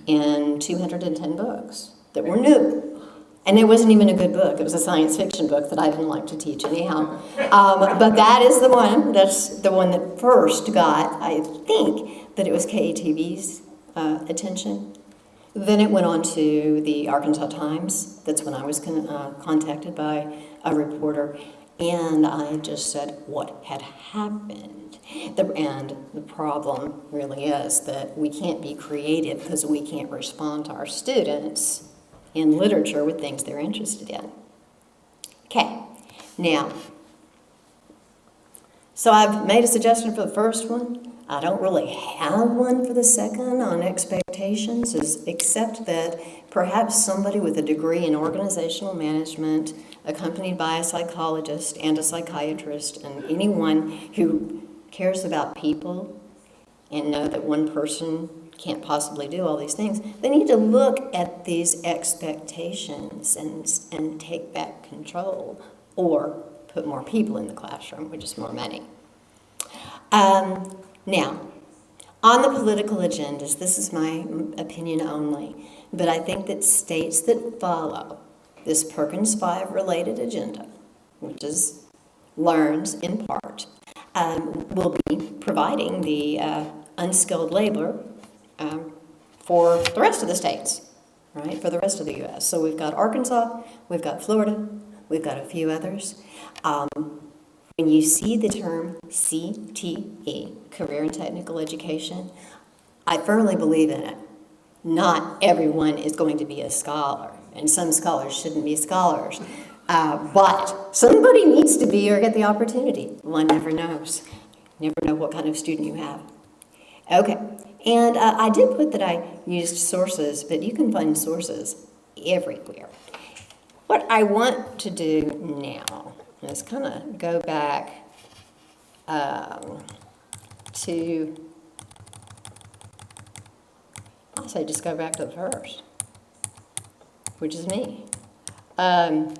in 210 books that were new. And it wasn't even a good book. It was a science fiction book that I didn't like to teach anyhow. But that is the one. That's the one that first got, I think, that it was KATV's attention. Then it went on to the Arkansas Times. That's when I was contacted by a reporter. And I just said what had happened. And the problem really is that we can't be creative because we can't respond to our students in literature with things they're interested in. Okay, now, so I've made a suggestion for the first one. I don't really have one for the second on expectations, except that perhaps somebody with a degree in organizational management, accompanied by a psychologist and a psychiatrist, and anyone who cares about people and know that one person can't possibly do all these things, they need to look at these expectations and take back control, or put more people in the classroom, which is more money. Now, on the political agendas, this is my opinion only, but I think that states that follow this Perkins 5 related agenda, which is learns in part, will be providing the unskilled labor for the rest of the states, right, for the rest of the U.S. So we've got Arkansas, we've got Florida, we've got a few others. When you see the term CTE, Career and Technical Education, I firmly believe in it. Not everyone is going to be a scholar, and some scholars shouldn't be scholars. But somebody needs to be or get the opportunity. One never knows. You never know what kind of student you have. Okay, and I did put that I used sources, but you can find sources everywhere. What I want to do now is kind of go back to, I'll say just go back to the first, which is me. And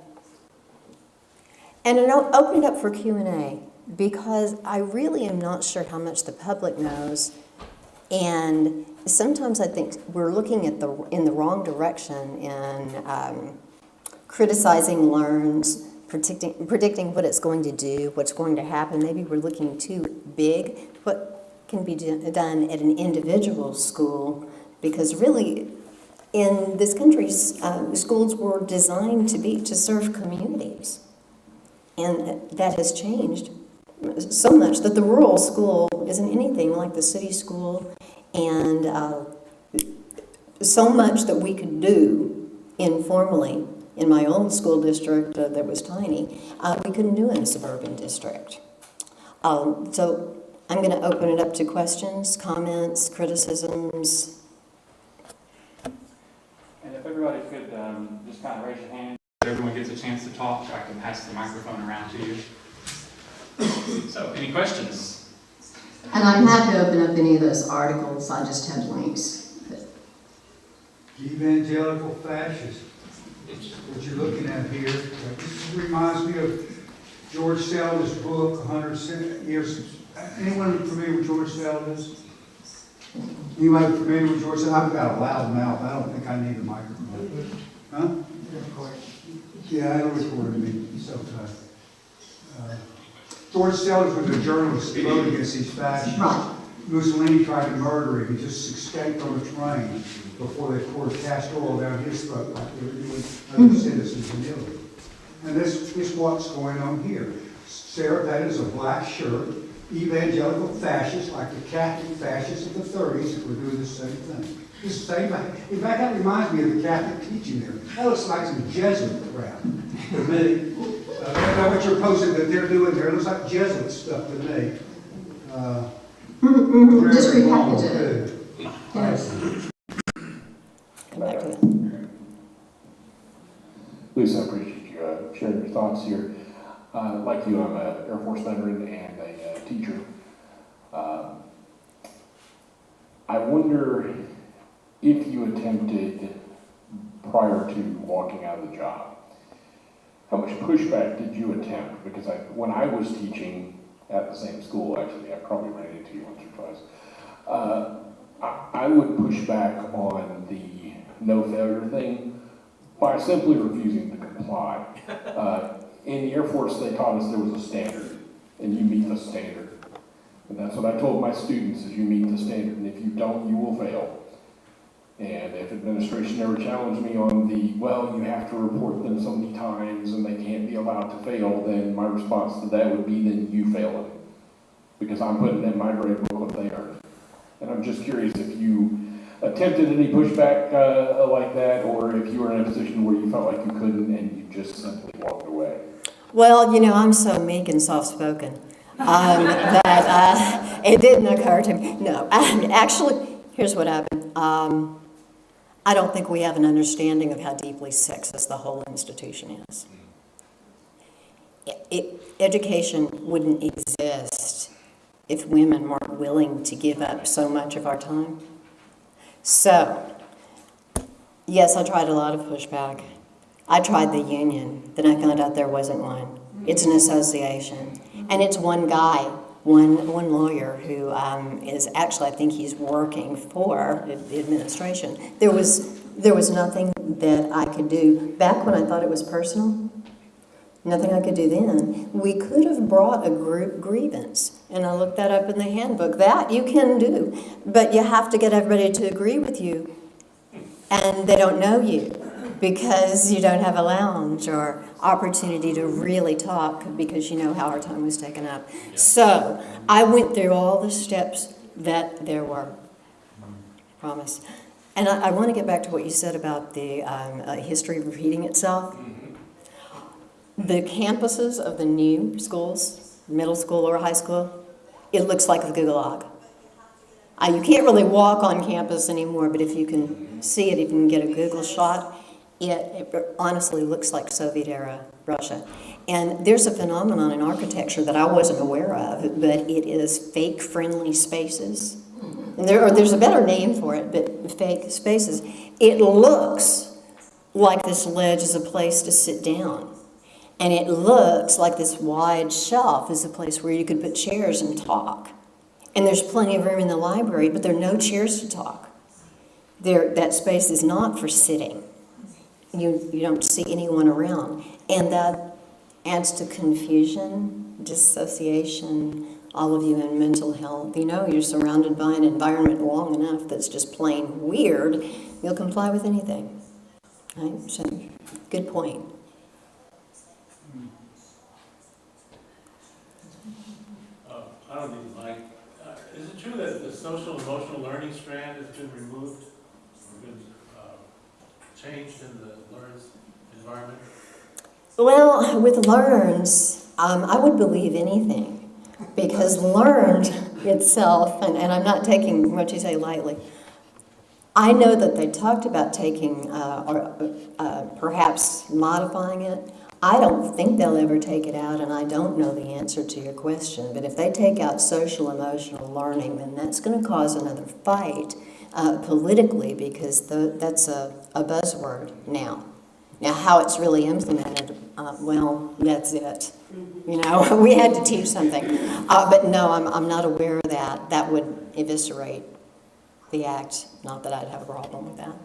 I'll open it up for Q&A because I really am not sure how much the public knows, and sometimes I think we're looking at in the wrong direction in criticizing learns, predicting what it's going to do, what's going to happen. Maybe we're looking too big. What can be done at an individual school? Because really, in this country, schools were designed to serve communities. And that has changed so much that the rural school isn't anything like the city school, and so much that we could do informally in my own school district that was tiny, we couldn't do in a suburban district. So I'm going to open it up to questions, comments, criticisms. And if everybody could just kind of raise your hand. Everyone gets a chance to talk, I can pass the microphone around to you. So, any questions? And I'm happy to open up any of those articles, I just have links. Evangelical fascists, what you're looking at here, this reminds me of George Seldes' book, 100 Years. Anyone familiar with George Seldes? Anybody familiar with George Seldes? I've got a loud mouth, I don't think I need a microphone. Huh? Yeah, it'll record me, so George Seldes was a journalist who wrote against these fascists. Right. Mussolini tried to murder him. He just escaped on a train before they poured castor oil down his throat like they were doing other citizens in Italy. And this is what's going on here. Sarah, that is a black shirt. Evangelical fascists, like the Catholic fascists of the 30s, that were doing the same thing. The same, in fact, that reminds me of the Catholic teaching there. That looks like some Jesuit crap to me. That's what you're posing that they're doing there. It looks like Jesuit stuff to me. Just repackage it. Yes. Come back to that. Lisa, I appreciate you sharing your thoughts here. Like you, I'm an Air Force veteran and a teacher. I wonder if you attempted, prior to walking out of the job, how much pushback did you attempt? Because when I was teaching at the same school, actually, I probably ran into you once or twice, I would push back on the no failure thing by simply refusing to comply. In the Air Force, they taught us there was a standard, and you meet the standard. And that's what I told my students, is you meet the standard, and if you don't, you will fail. And if administration ever challenged me on well, you have to report them so many times and they can't be allowed to fail, then my response to that would be, then you fail it. Because I'm putting in my grade book what they earned. And I'm just curious if you attempted any pushback like that, or if you were in a position where you felt like you couldn't and you just simply walked away. Well, I'm so meek and soft-spoken. But it didn't occur to me. No, actually, here's what happened. I don't think we have an understanding of how deeply sexist the whole institution is. Education wouldn't exist if women weren't willing to give up so much of our time. So, yes, I tried a lot of pushback. I tried the union, then I found out there wasn't one. It's an association, and it's one guy, one lawyer who is actually, I think he's working for the administration. There was nothing that I could do back when I thought it was personal. Nothing I could do then. We could have brought a group grievance, and I looked that up in the handbook. That you can do, but you have to get everybody to agree with you, and they don't know you because you don't have a lounge or opportunity to really talk because you know how our time was taken up. So I went through all the steps that there were. Promise. And I want to get back to what you said about the history repeating itself. The campuses of the new schools, middle school or high school, it looks like the Gulag. You can't really walk on campus anymore, but if you can see it, if you can get a Google shot, it honestly looks like Soviet-era Russia. And there's a phenomenon in architecture that I wasn't aware of, but it is fake-friendly spaces. And there's a better name for it, but fake spaces. It looks like this ledge is a place to sit down. And it looks like this wide shelf is a place where you could put chairs and talk. And there's plenty of room in the library, but there are no chairs to talk. That space is not for sitting. You don't see anyone around. And that adds to confusion, dissociation, all of you in mental health. You know, you're surrounded by an environment long enough that's just plain weird, you'll comply with anything. Right? So, good point. I don't need the mic. Is it true that the social emotional learning strand has been removed or been changed in the LEARNS environment? Well, with LEARNS, I would believe anything because LEARNed itself, and I'm not taking what you say lightly, I know that they talked about taking or perhaps modifying it. I don't think they'll ever take it out, and I don't know the answer to your question. But if they take out social emotional learning, then that's going to cause another fight politically because that's a buzzword now. Now, how it's really implemented, well, that's it. You know, we had to teach something. But no, I'm not aware of that. That would eviscerate the act. Not that I'd have a problem with that.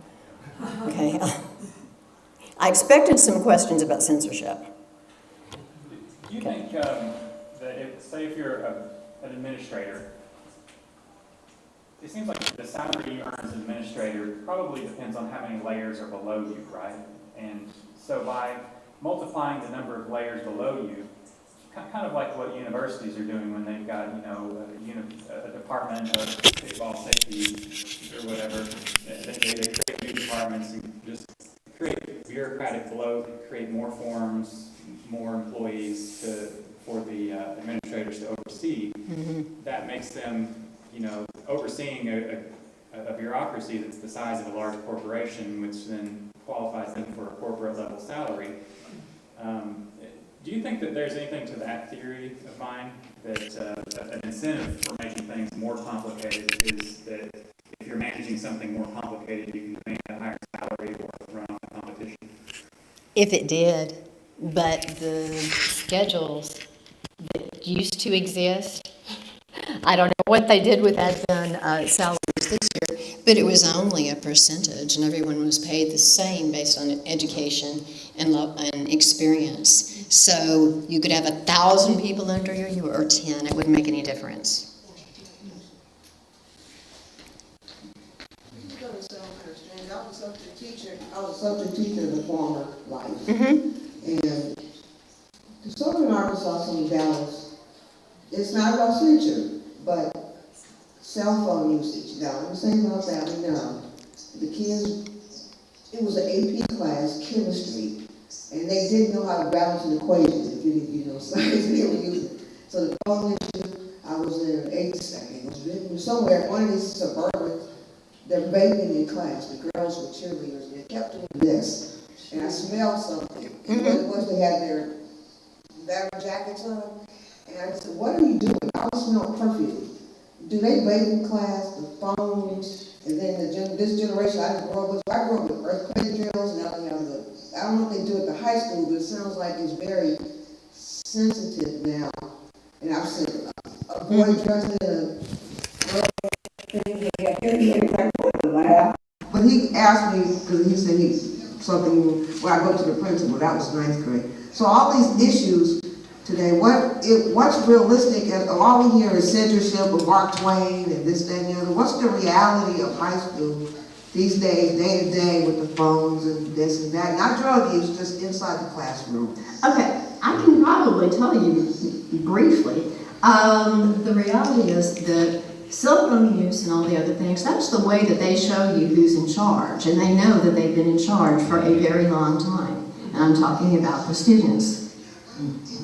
Okay. I expected some questions about censorship. Do you think that say if you're an administrator, it seems like the salary you earn as an administrator probably depends on how many layers are below you, right? And so by multiplying the number of layers below you, kind of like what universities are doing when they've got, a department of football safety or whatever, they create new departments and just create bureaucratic bloat, create more forms, more employees for the administrators to oversee. Mm-hmm. That makes them, overseeing a bureaucracy that's the size of a large corporation, which then qualifies them for a corporate level salary. Do you think that there's anything to that theory of mine, that an incentive for making things more complicated is that if you're managing something more complicated, you can demand a higher salary or run off the competition? If it did, but the schedules that used to exist, I don't know what they did with that salaries this year, but it was only a percentage, and everyone was paid the same based on education and experience. So you could have 1,000 people under you or 10, it wouldn't make any difference. I was a subject teacher in the former life. Mm-hmm. And the Southern Arkansas from Dallas, it's not about censure, but cell phone usage. Now, let me say about that, the kids, it was an AP class, chemistry, and they didn't know how to balance an equation, if you know science, they were using. So the phone issue, I was in 8th second, it was written somewhere, one of these suburban, they're vaping in class, the girls were cheerleaders, and they kept doing this. And I smelled something, and what it was, they had their battle jackets on, and I said, what are you doing? I smell perfume. Do they vape in class, the phones, and then this generation I didn't grow up with, I grew up with earthquake drills, now they have I don't know if they do it at the high school, but it sounds like it's very sensitive now. And I've seen a boy dressed in a girl thing, but he asked me, because he said something, when I go to the principal, that was 9th grade. So all these issues today, what's realistic, and all we hear is censorship of Mark Twain and this, that, and the other. What's the reality of high school these days, day to day, with the phones and this and that? Not drug use, just inside the classroom. Okay, I can probably tell you briefly. The reality is that cell phone use and all the other things, that's the way that they show you who's in charge. And they know that they've been in charge for a very long time. And I'm talking about the students.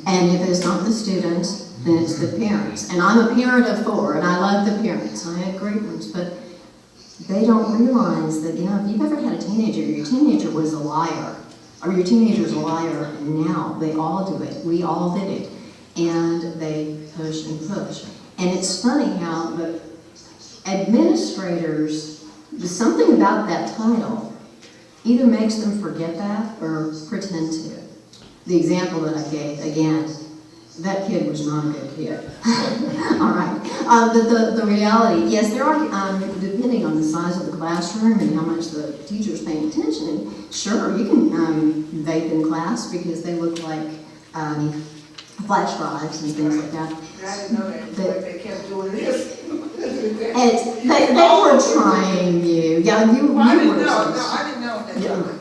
And if it's not the students, then it's the parents. And I'm a parent of 4, and I love the parents. I have great ones, but they don't realize that, if you've ever had a teenager, your teenager was a liar, or your teenager's a liar now. They all do it. We all did it. And they push and push. And it's funny how the administrators, something about that title either makes them forget that or pretend to. The example that I gave, again, that kid was not a good kid. All right. The reality, yes, there are, depending on the size of the classroom and how much the teacher's paying attention, sure, you can vape in class because they look like flash drives and things like that. I didn't know that, they kept doing this. And they were trying you. Yeah, you were. I didn't know that. Yeah.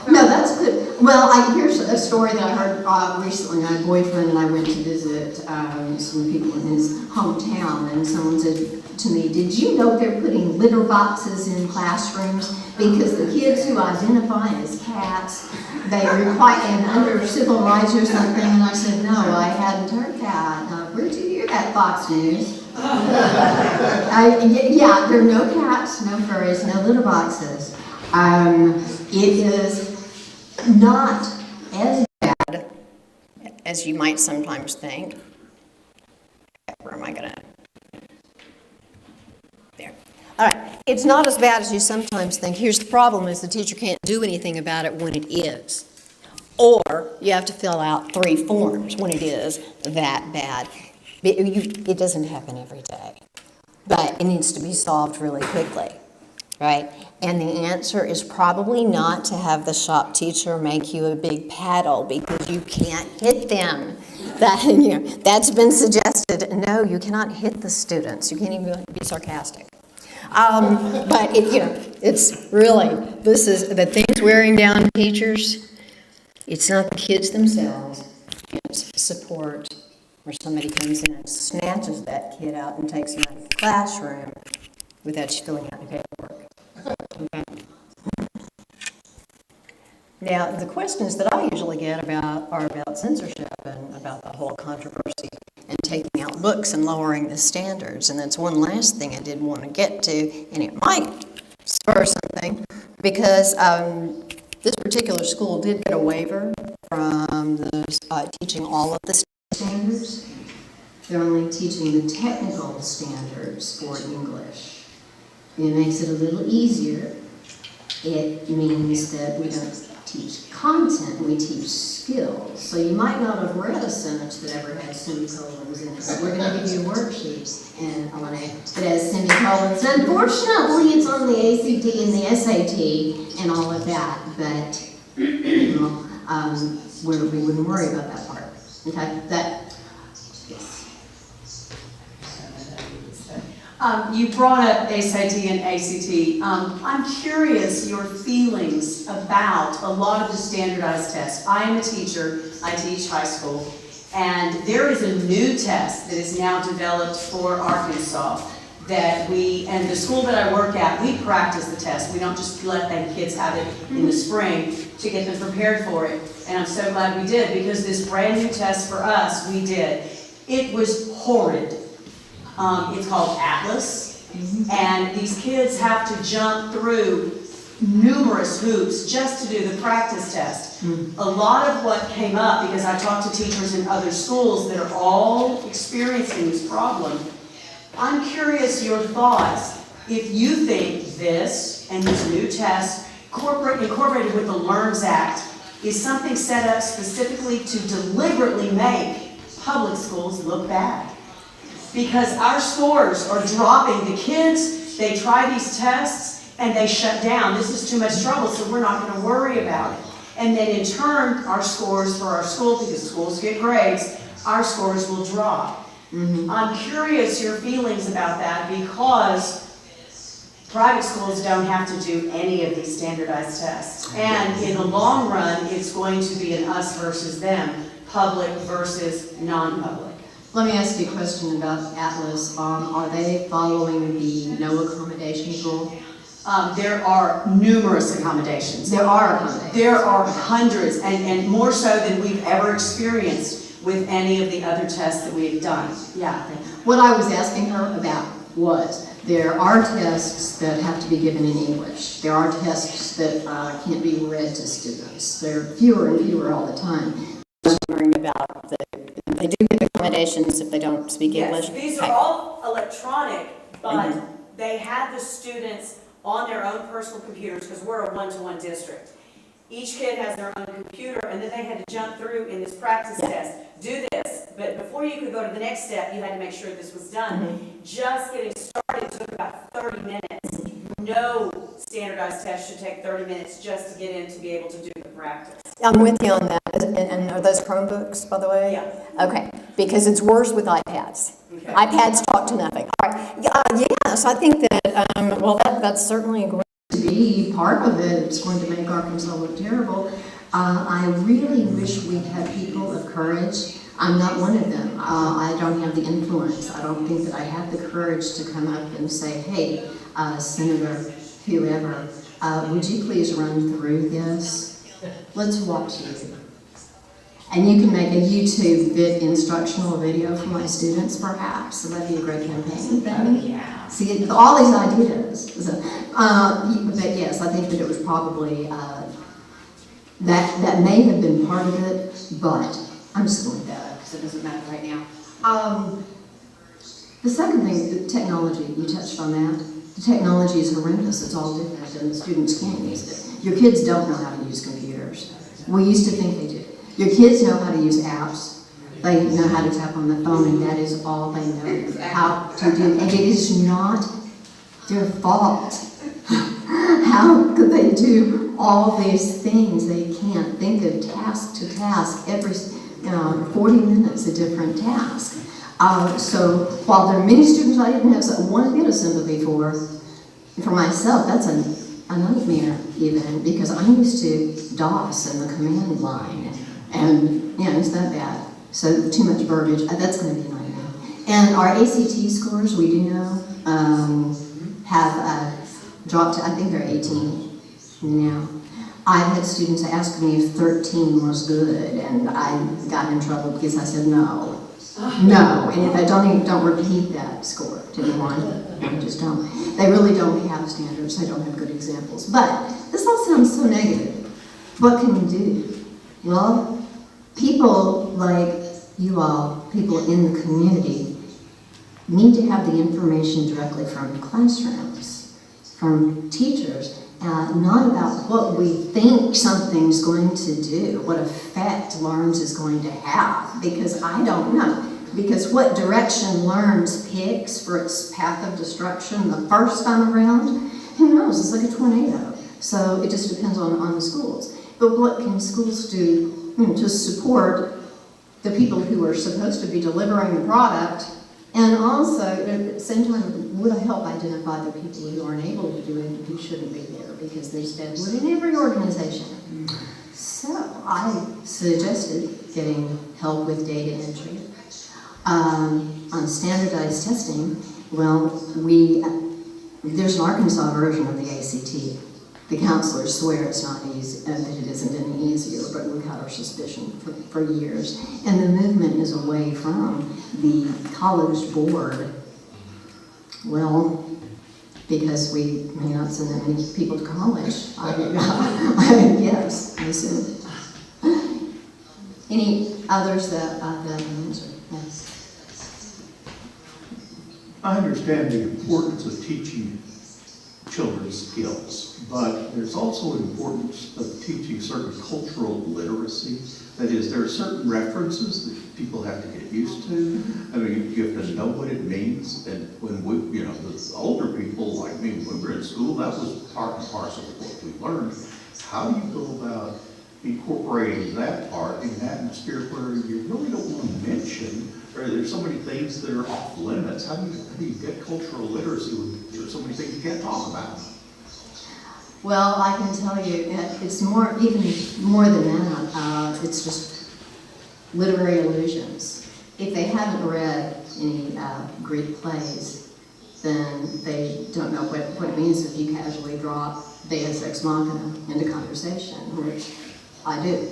No, that's good. Well, here's a story that I heard recently. I had a boyfriend and I went to visit some people in his hometown, and someone said to me, did you know they're putting litter boxes in classrooms because the kids who identify as cats, they require, and under civil rights or something? And I said, no, I hadn't heard that. Where'd you hear that, Fox News? Yeah, there are no cats, no furries, no litter boxes. It is not as bad as you might sometimes think. Where am I gonna? There. All right. It's not as bad as you sometimes think. Here's the problem: is the teacher can't do anything about it when it is, or you have to fill out 3 forms when it is that bad. It doesn't happen every day, but it needs to be solved really quickly. Right? And the answer is probably not to have the shop teacher make you a big paddle because you can't hit them. That's been suggested. No, you cannot hit the students. You can't even be sarcastic. But it's really, this is the things wearing down teachers. It's not the kids themselves. It's support where somebody comes in and snatches that kid out and takes him out of the classroom without you filling out the paperwork. Okay. Now, the questions that I usually get are about censorship and about the whole controversy and taking out books and lowering the standards. And that's one last thing I did want to get to, and it might spur something, because this particular school did get a waiver from the teaching all of the standards. They're only teaching the technical standards for English. It makes it a little easier. It means that we don't teach content, we teach skills. So you might not have read a sentence that ever had semicolons in it, but we're going to give you a worksheet that has semicolons. Unfortunately, it's on the ACT and the SAT and all of that, but we wouldn't worry about that part. Okay, yes. You brought up SAT and ACT. I'm curious your feelings about a lot of the standardized tests. I am a teacher, I teach high school, and there is a new test that is now developed for Arkansas that and the school that I work at, we practice the test. We don't just let them kids have it in the spring to get them prepared for it. And I'm so glad we did, because this brand new test for us, we did. It was horrid. It's called Atlas, and these kids have to jump through numerous hoops just to do the practice test. A lot of what came up, because I talked to teachers in other schools that are all experiencing this problem, I'm curious your thoughts. If you think this and this new test, incorporated with the LEARNS Act, is something set up specifically to deliberately make public schools look bad. Because our scores are dropping. The kids, they try these tests and they shut down. This is too much trouble, so we're not going to worry about it. And then in turn, our scores for our school, because schools get grades, our scores will drop. I'm curious your feelings about that, because private schools don't have to do any of these standardized tests. And in the long run, it's going to be an us versus them, public versus non-public. Let me ask you a question about Atlas. Are they following the no accommodation rule? There are numerous accommodations. There are accommodations. There are hundreds, and more so than we've ever experienced with any of the other tests that we've done. Yeah. What I was asking her about was, there are tests that have to be given in English. There are tests that can't be read to students. There are fewer and fewer all the time. I was wondering about they do give accommodations if they don't speak English. Yes, these are all electronic, but they have the students on their own personal computers, because we're a one-to-one district. Each kid has their own computer, and then they had to jump through in this practice test, do this, but before you could go to the next step, you had to make sure this was done. Just getting started took about 30 minutes. No standardized test should take 30 minutes just to get in to be able to do the practice. I'm with you on that. And are those Chromebooks, by the way? Yeah. Okay, because it's worse with iPads. Okay. iPads talk to nothing. All right. Yes, I think that, that's certainly going to be part of it. It's going to make Arkansas look terrible. I really wish we'd had people of courage. I'm not one of them. I don't have the influence. I don't think that I have the courage to come up and say, hey, Senator, whoever, would you please run through this? Let's watch you. And you can make a YouTube instructional video for my students, perhaps. So that'd be a great campaign. Yeah. See, all these ideas. So, but yes, I think that it was probably, that may have been part of it, but I'm just going with that because it doesn't matter right now. The second thing, the technology, you touched on that. The technology is horrendous. It's all different, and the students can't use it. Your kids don't know how to use computers. We used to think they did. Your kids know how to use apps. They know how to tap on the phone, and that is all they know how to do. And it is not their fault. How could they do all these things? They can't think of task to task. Every 40 minutes a different task. So while there are many students I didn't have one bit of sympathy for myself, that's a nightmare even, because I'm used to DOS and the command line, and it's that bad. So too much verbiage, that's going to be a nightmare. And our ACT scores, we do know, have dropped to, I think they're 18 now. I've had students ask me if 13 was good, and I got in trouble because I said no. No, and if I don't repeat that score to anyone, I just don't. They really don't have standards. They don't have good examples. But this all sounds so negative. What can we do? Well, people like you all, people in the community, need to have the information directly from classrooms, from teachers, not about what we think something's going to do, what effect LEARNS is going to have, because I don't know. Because what direction LEARNS picks for its path of destruction the first time around, who knows? It's like a tornado. So it just depends on the schools. But what can schools do to support the people who are supposed to be delivering the product, and also at the same time, would I help identify the people who aren't able to do it and who shouldn't be there, because there's deadwood in every organization. So I suggested getting help with data entry on standardized testing, Well, there's an Arkansas version of the ACT. The counselors swear it's not easy, that it isn't any easier, but we've had our suspicion for years. And the movement is away from the college board. Well, because we may not send that many people to college. Yes, I assume. Any others that can answer? Yes. I understand the importance of teaching children's skills, but there's also an importance of teaching certain cultural literacy. That is, there are certain references that people have to get used to. I mean, you have to know what it means. And when we, you know, the older people like me, when we were in school, that was part and parcel of what we learned. How do you go about incorporating that part in an atmosphere where you really don't want to mention, or there's so many things that are off limits? How do you get cultural literacy when there's so many things you can't talk about? Well, I can tell you, it's even more than that. It's just literary allusions. If they haven't read any Greek plays, then they don't know what it means if you casually drop Deus Ex Machina into conversation, which I do.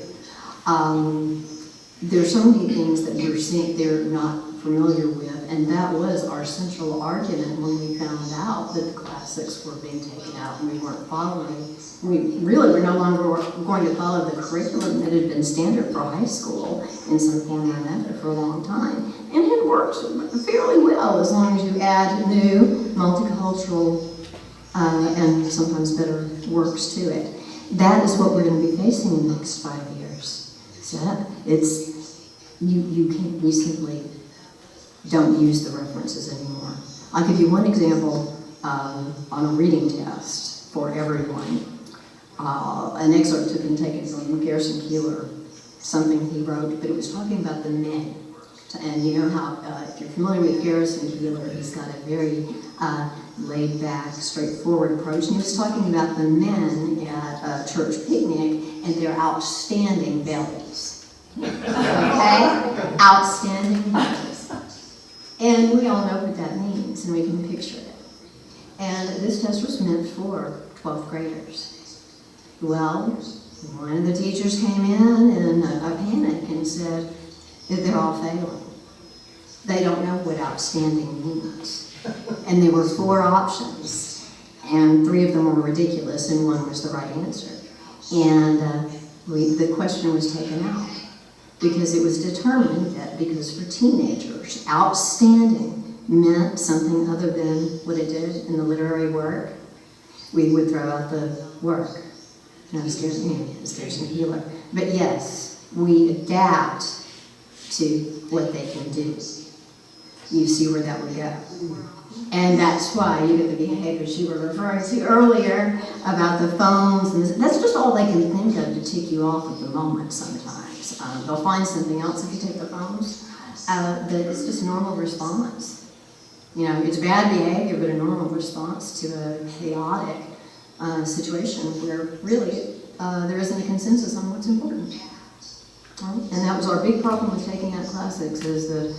There's so many things that they're not familiar with, and that was our central argument when we found out that the classics were being taken out and we weren't following. We really were no longer going to follow the curriculum that had been standard for high school in some form or another for a long time. And it worked fairly well as long as you add new, multicultural, and sometimes better works to it. That is what we're going to be facing in the next 5 years. So we simply don't use the references anymore. I'll give you one example on a reading test for everyone. An excerpt had been taken from Garrison Keillor, something he wrote, but it was talking about the men. And you know how, if you're familiar with Garrison Keillor, he's got a very laid-back, straightforward approach. And he was talking about the men at a church picnic and their outstanding bellies. Okay? Outstanding bellies. And we all know what that means, and we can picture it. And this test was meant for 12th graders. Well, one of the teachers came in a panic and said that they're all failing. They don't know what outstanding means. And there were 4 options, and 3 of them were ridiculous, and 1 was the right answer. And the question was taken out because it was determined that because for teenagers, outstanding meant something other than what it did in the literary work, we would throw out the work. No, it's Garrison Keillor. But yes, we adapt to what they can do. You see where that would go. And that's why you get the behaviors you were referring to earlier about the phones. And that's just all they can think of to tick you off at the moment sometimes. They'll find something else if you take the phones. That it's just a normal response. You know, it's bad behavior, but a normal response to a chaotic situation where really there isn't a consensus on what's important. Right? And that was our big problem with taking out classics, is that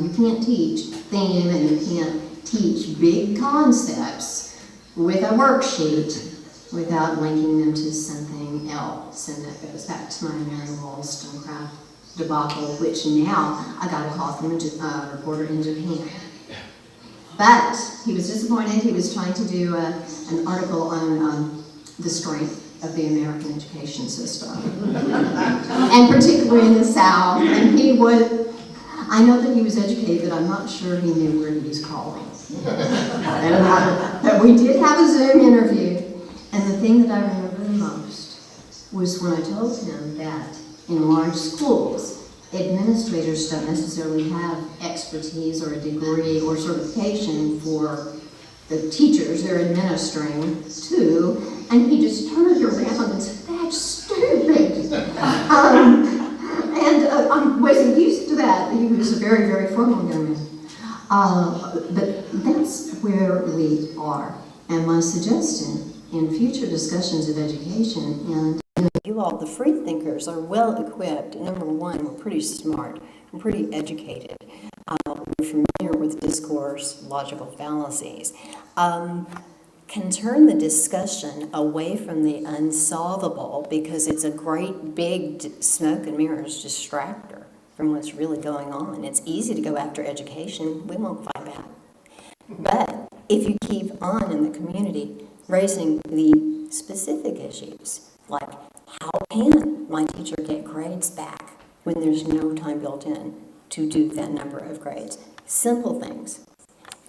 you can't teach theme and you can't teach big concepts with a worksheet without linking them to something else. And that goes back to my Mary Wollstonecraft debacle, which now I got a call from a reporter in Japan. But he was disappointed. He was trying to do an article on the strength of the American education system, and particularly in the South. And I know that he was educated, but I'm not sure he knew where he was calling. But we did have a Zoom interview, and the thing that I remember the most was when I told him that in large schools, administrators don't necessarily have expertise or a degree or certification for the teachers they're administering to, and he just turned around and said, "That's stupid." I wasn't used to that. He was a very, very formal young man. But that's where we are. And my suggestion in future discussions of education, and you all, the free thinkers, are well equipped. Number one, we're pretty smart, we're pretty educated. we're familiar with discourse, logical fallacies, can turn the discussion away from the unsolvable because it's a great big smoke and mirrors distractor from what's really going on. It's easy to go after education. We won't fight back. But if you keep on in the community raising the specific issues, like how can my teacher get grades back when there's no time built in to do that number of grades? Simple things.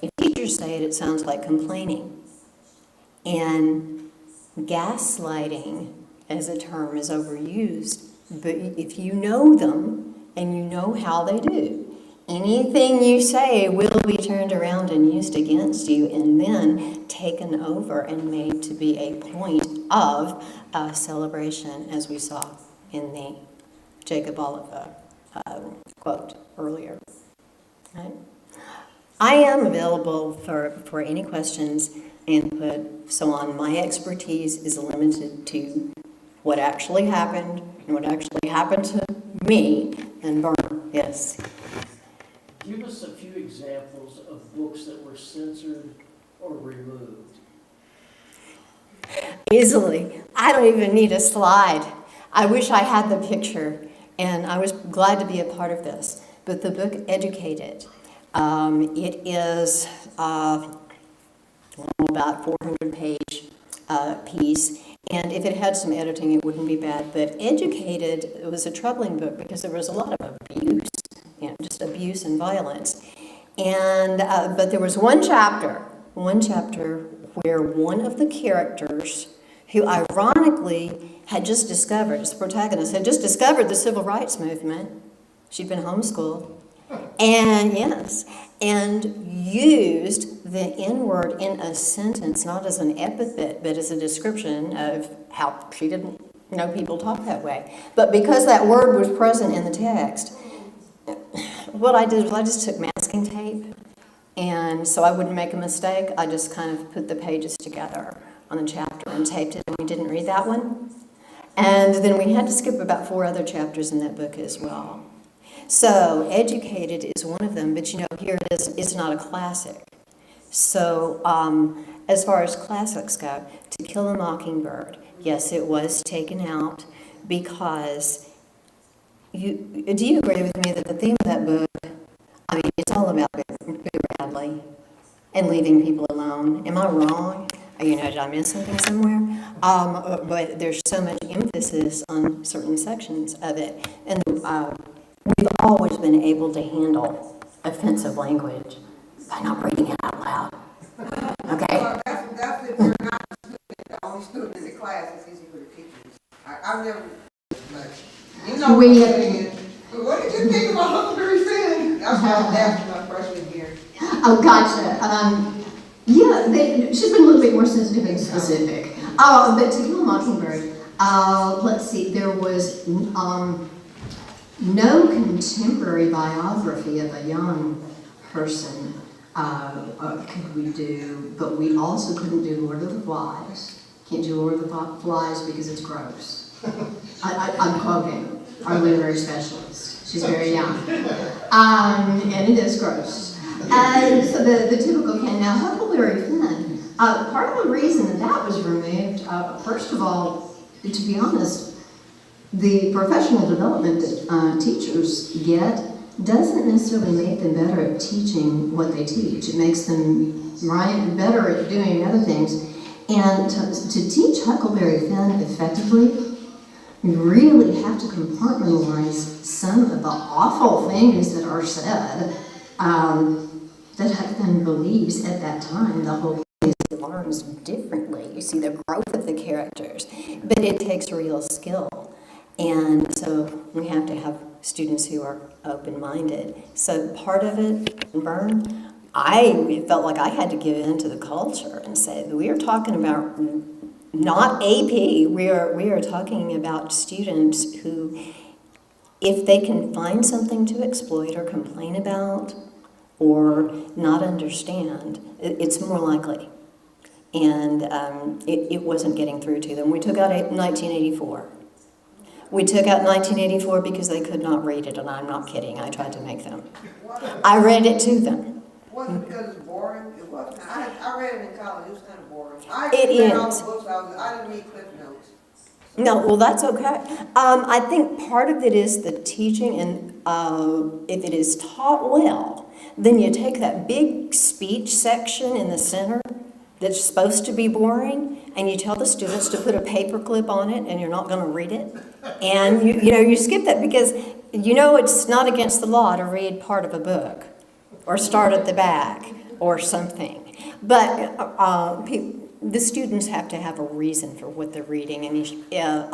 If teachers say it, it sounds like complaining. And gaslighting as a term is overused, but if you know them and you know how they do, anything you say will be turned around and used against you and then taken over and made to be a point of celebration, as we saw in the Jacob Oliver quote earlier. Right? I am available for any questions, input, so on. My expertise is limited to what actually happened and what actually happened to me and Vern. Yes. Give us a few examples of books that were censored or removed. Easily. I don't even need a slide. I wish I had the picture, and I was glad to be a part of this. But the book Educated, it is about 400-page piece, and if it had some editing, it wouldn't be bad. But Educated, it was a troubling book because there was a lot of abuse, just abuse and violence. And but there was one chapter where one of the characters, who ironically had just discovered, the protagonist had just discovered the civil rights movement. She'd been homeschooled, and used the N-word in a sentence, not as an epithet, but as a description of how she didn't know people talk that way. But because that word was present in the text, what I did was I just took masking tape, and so I wouldn't make a mistake, I just kind of put the pages together on the chapter and taped it, and we didn't read that one. And then we had to skip about 4 other chapters in that book as well. So Educated is one of them, but here it is, it's not a classic. So as far as classics go, To Kill a Mockingbird, yes, it was taken out because do you agree with me that the theme of that book, it's all about Boo Radley and leaving people alone? Am I wrong? Did I miss something somewhere? But there's so much emphasis on certain sections of it. And we've always been able to handle offensive language by not reading it out loud. Okay? Well, that's if you're not the only student in the class. It's easy for the teachers. I've never, but you know what I'm saying. What did you think about Huckleberry Finn? That's what I was asking my freshman year. Oh, gotcha. She's been a little bit more sensitive and specific. But To Kill a Mockingbird, let's see, there was no contemporary biography of a young person could we do, but we also couldn't do Lord of the Flies. Can't do Lord of the Flies because it's gross. I'm quoting our literary specialist. She's very young. And it is gross. So the typical canon. Now, Huckleberry Finn, part of the reason that was removed, first of all, to be honest, the professional development that teachers get doesn't necessarily make them better at teaching what they teach. It makes them better at doing other things. And to teach Huckleberry Finn effectively, you really have to compartmentalize some of the awful things that are said that Huck Finn believes at that time. The whole place learns differently. You see the growth of the characters, but it takes real skill. And so we have to have students who are open-minded. So part of it, Vern, I felt like I had to give in to the culture and say that we are talking about not AP. We are talking about students who, if they can find something to exploit or complain about or not understand, it's more likely. And it wasn't getting through to them. We took out 1984. We took out 1984 because they could not read it, and I'm not kidding. I tried to make them. I read it to them. Wasn't it because it's boring? It wasn't. I read it in college. It was kind of boring. It read all is. the books. I didn't read Cliff Notes. No, well, that's okay. I think part of it is the teaching, and if it is taught well, then you take that big speech section in the center that's supposed to be boring, and you tell the students to put a paperclip on it, and you're not going to read it. And you skip that because it's not against the law to read part of a book or start at the back or something. But the students have to have a reason for what they're reading, and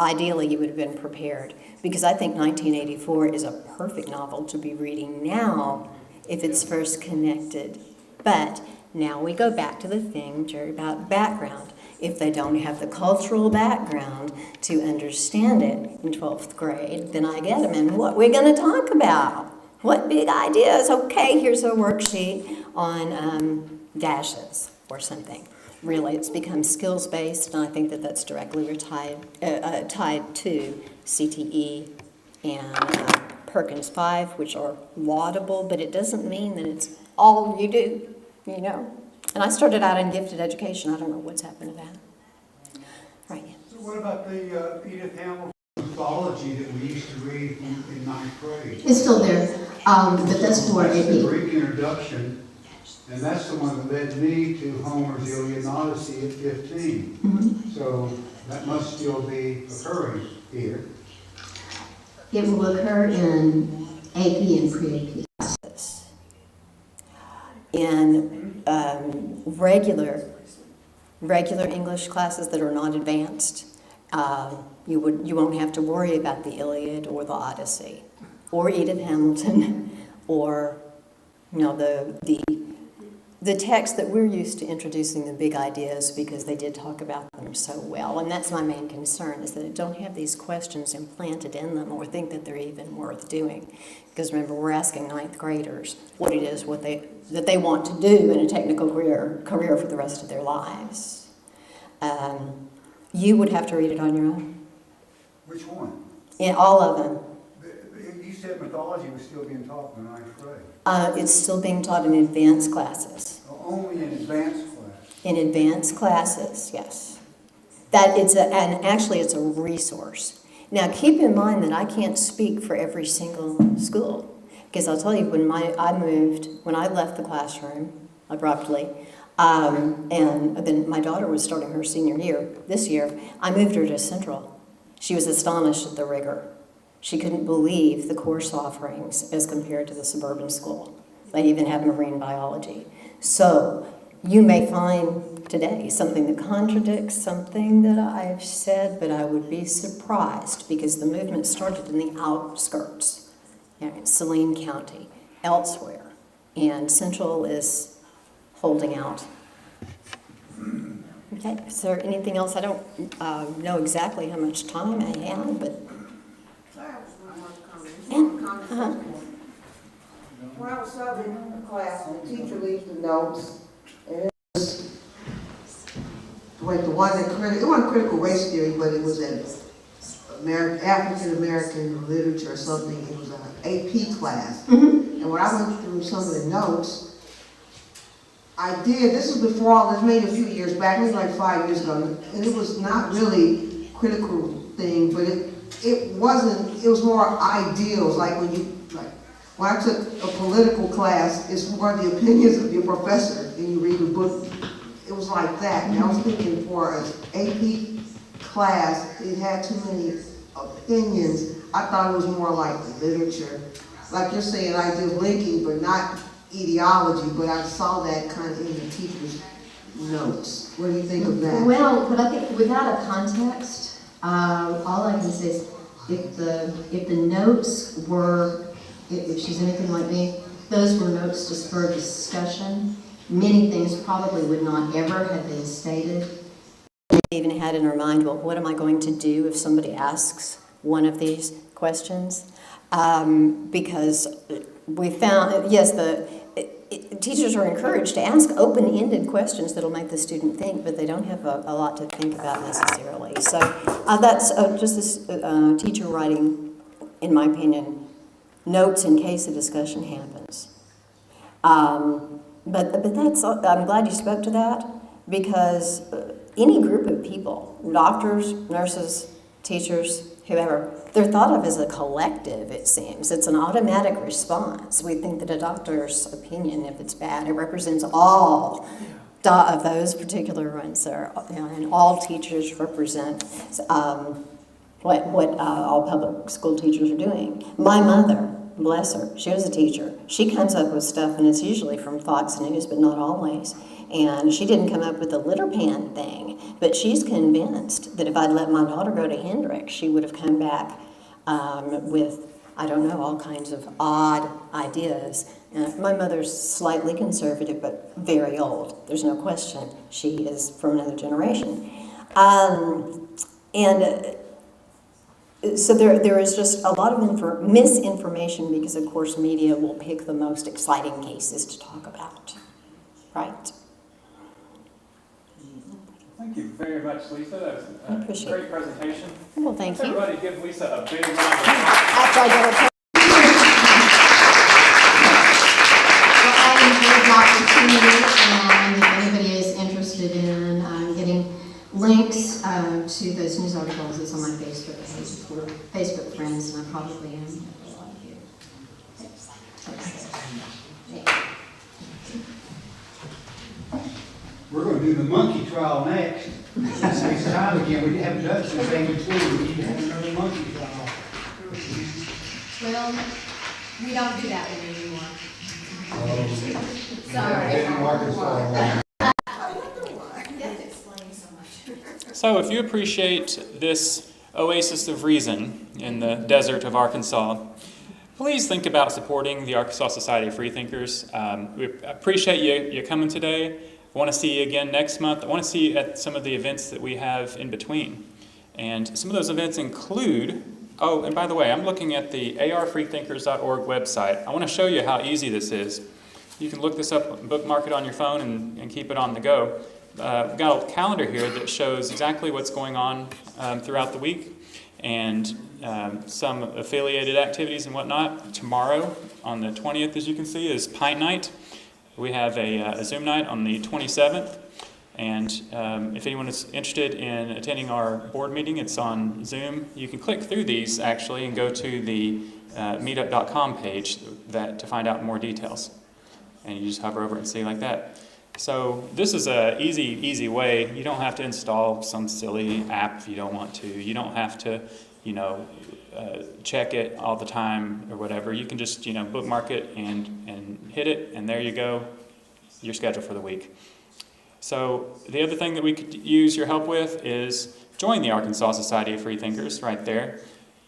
ideally you would have been prepared, because I think 1984 is a perfect novel to be reading now if it's first connected. But now we go back to the thing, Jerry, about background. If they don't have the cultural background to understand it in 12th grade, then I get them. And what we're going to talk about? What big ideas? Okay, here's a worksheet on dashes or something. Really, it's become skills-based, and I think that that's directly tied to CTE and Perkins 5, which are laudable, but it doesn't mean that it's all you do, And I started out in gifted education. I don't know what's happened to that. Right. So what about the Edith Hamilton mythology that we used to read in ninth grade? It's still there, but that's for That's the Greek introduction, and that's the one that led me to Homer's Iliad and Odyssey at 15. Mm-hmm. So that must still be occurring here. It will occur in AP and pre-AP classes. In regular English classes that are not advanced, you won't have to worry about the Iliad or the Odyssey, or Edith Hamilton, or the text that we're used to introducing the big ideas, because they did talk about them so well. And that's my main concern, is that they don't have these questions implanted in them or think that they're even worth doing. Because remember, we're asking ninth graders what it is that they want to do in a technical career for the rest of their lives. You would have to read it on your own. Which one? In all of them. You said mythology was still being taught in the ninth grade. It's still being taught in advanced classes. Only in advanced class. In advanced classes, yes. Actually it's a resource. Now keep in mind that I can't speak for every single school, because I'll tell you, when I left the classroom abruptly, and then my daughter was starting her senior year this year, I moved her to Central. She was astonished at the rigor. She couldn't believe the course offerings as compared to the suburban school. They even have marine biology. So you may find today something that contradicts something that I've said, but I would be surprised, because the movement started in the outskirts, Saline County, elsewhere, and Central is holding out. Okay, is there anything else? I don't know exactly how much time I have, but When I was subbing a class, and the teacher leaves the notes, and it was like the one that it wasn't critical race theory, but it was an African American literature or something. It was an AP class. Mm-hmm. And when I went through some of the notes, this was before all this, maybe a few years back, maybe like 5 years ago, and it was not really critical thing, but it was more ideals, like when I took a political class, it's more the opinions of your professor, and you read a book. It was like that. And I was thinking, for an AP class, it had too many opinions. I thought it was more like literature. Like you're saying, ideas linking, but not ideology, but I saw that kind of in the teacher's notes. What do you think of that? Well, but I think without a context, all I can say is if the notes were, if she's anything like me, those were notes to spur discussion. Many things probably would not ever have been stated. I even had in her mind, well, what am I going to do if somebody asks one of these questions? Because we found, yes, teachers are encouraged to ask open-ended questions that'll make the student think, but they don't have a lot to think about necessarily. So That's just this teacher writing, in my opinion, notes in case a discussion happens. But that's, I'm glad you spoke to that, because any group of people, doctors, nurses, teachers, whoever, they're thought of as a collective, it seems. It's an automatic response. We think that a doctor's opinion, if it's bad, it represents all of those particular ones there, and all teachers represent what all public school teachers are doing. My mother, bless her, she was a teacher. She comes up with stuff, and it's usually from Fox News, but not always. And she didn't come up with the litter pan thing, but she's convinced that if I'd let my daughter go to Hendrix, she would have come back with, I don't know, all kinds of odd ideas. My mother's slightly conservative, but very old. There's no question. She is from another generation. So there is just a lot of misinformation because, of course, media will pick the most exciting cases to talk about, right? Thank you very much, Lisa. That was a great presentation. Well, thank you. Everybody give Lisa a big round of applause. After I go to And if anybody is interested in getting links to those news articles, it's on my Facebook page. We're Facebook friends, and I probably am with a lot of you. We're going to do the monkey trial next. It's time again. We haven't done it since '82. We need to have another monkey trial. Well, we don't do that one anymore. So if you appreciate this oasis of reason in the desert of Arkansas, please think about supporting the Arkansas Society of Freethinkers. We appreciate you coming today. I want to see you again next month. I want to see you at some of the events that we have in between. And some of those events include, oh, and by the way, I'm looking at the arfreethinkers.org website. I want to show you how easy this is. You can look this up, bookmark it on your phone, and keep it on the go. We've got a calendar here that shows exactly what's going on throughout the week, and some affiliated activities and whatnot. Tomorrow, on the 20th, as you can see, is Pint Night. We have a Zoom night on the 27th, and if anyone is interested in attending our board meeting, it's on Zoom. You can click through these, actually, and go to the meetup.com page to find out more details. And you just hover over and see like that. So this is a easy way. You don't have to install some silly app if you don't want to. You don't have to, check it all the time or whatever. You can just, bookmark it and hit it, and there you go. Your schedule for the week. So the other thing that we could use your help with is join the Arkansas Society of Freethinkers right there.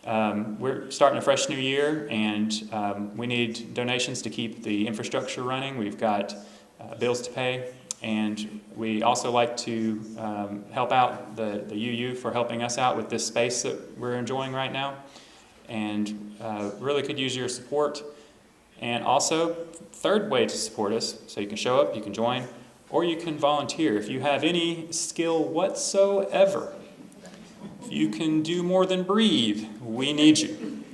We're starting a fresh new year, and we need donations to keep the infrastructure running. We've got bills to pay, and we also like to help out the UU for helping us out with this space that we're enjoying right now, and really could use your support. And also, third way to support us, so you can show up, you can join, or you can volunteer. If you have any skill whatsoever, if you can do more than breathe, we need you.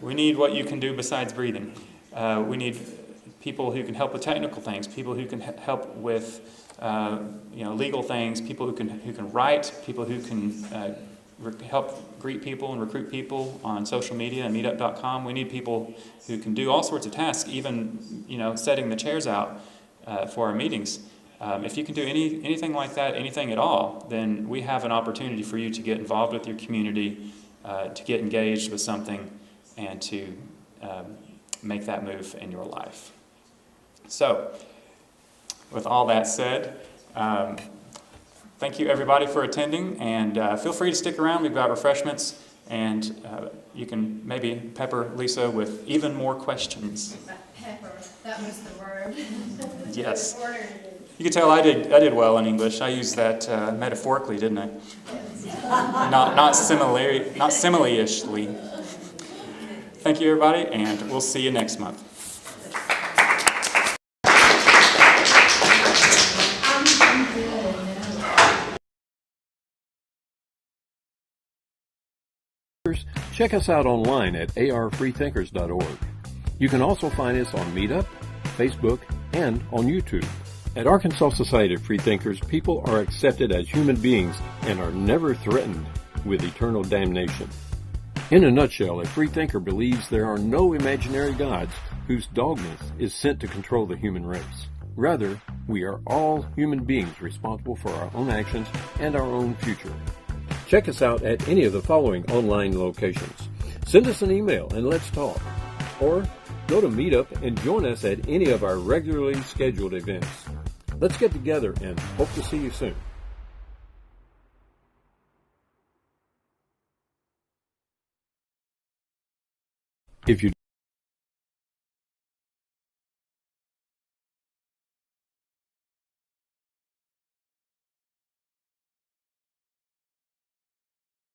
We need what you can do besides breathing. We need people who can help with technical things, people who can help with legal things, people who can write, people who can help greet people and recruit people on social media and meetup.com. We need people who can do all sorts of tasks, even setting the chairs out for our meetings. If you can do anything like that, anything at all, then we have an opportunity for you to get involved with your community, to get engaged with something, and to make that move in your life. So, with all that said, thank you everybody for attending, and feel free to stick around. We've got refreshments, and you can maybe pepper Lisa with even more questions. Pepper, that was the word. Yes. You can tell I did well in English. I used that metaphorically, didn't I? not simile-ishly. Thank you, everybody, and we'll see you next month. check us out online at arfreethinkers.org. You can also find us on Meetup, Facebook, and on YouTube. At Arkansas Society of Freethinkers, people are accepted as human beings and are never threatened with eternal damnation. In a nutshell, a freethinker believes there are no imaginary gods whose dogma is sent to control the human race. Rather, we are all human beings responsible for our own actions and our own future. Check us out at any of the following online locations. Send us an email and let's talk. Or go to Meetup and join us at any of our regularly scheduled events. Let's get together and hope to see you soon. If you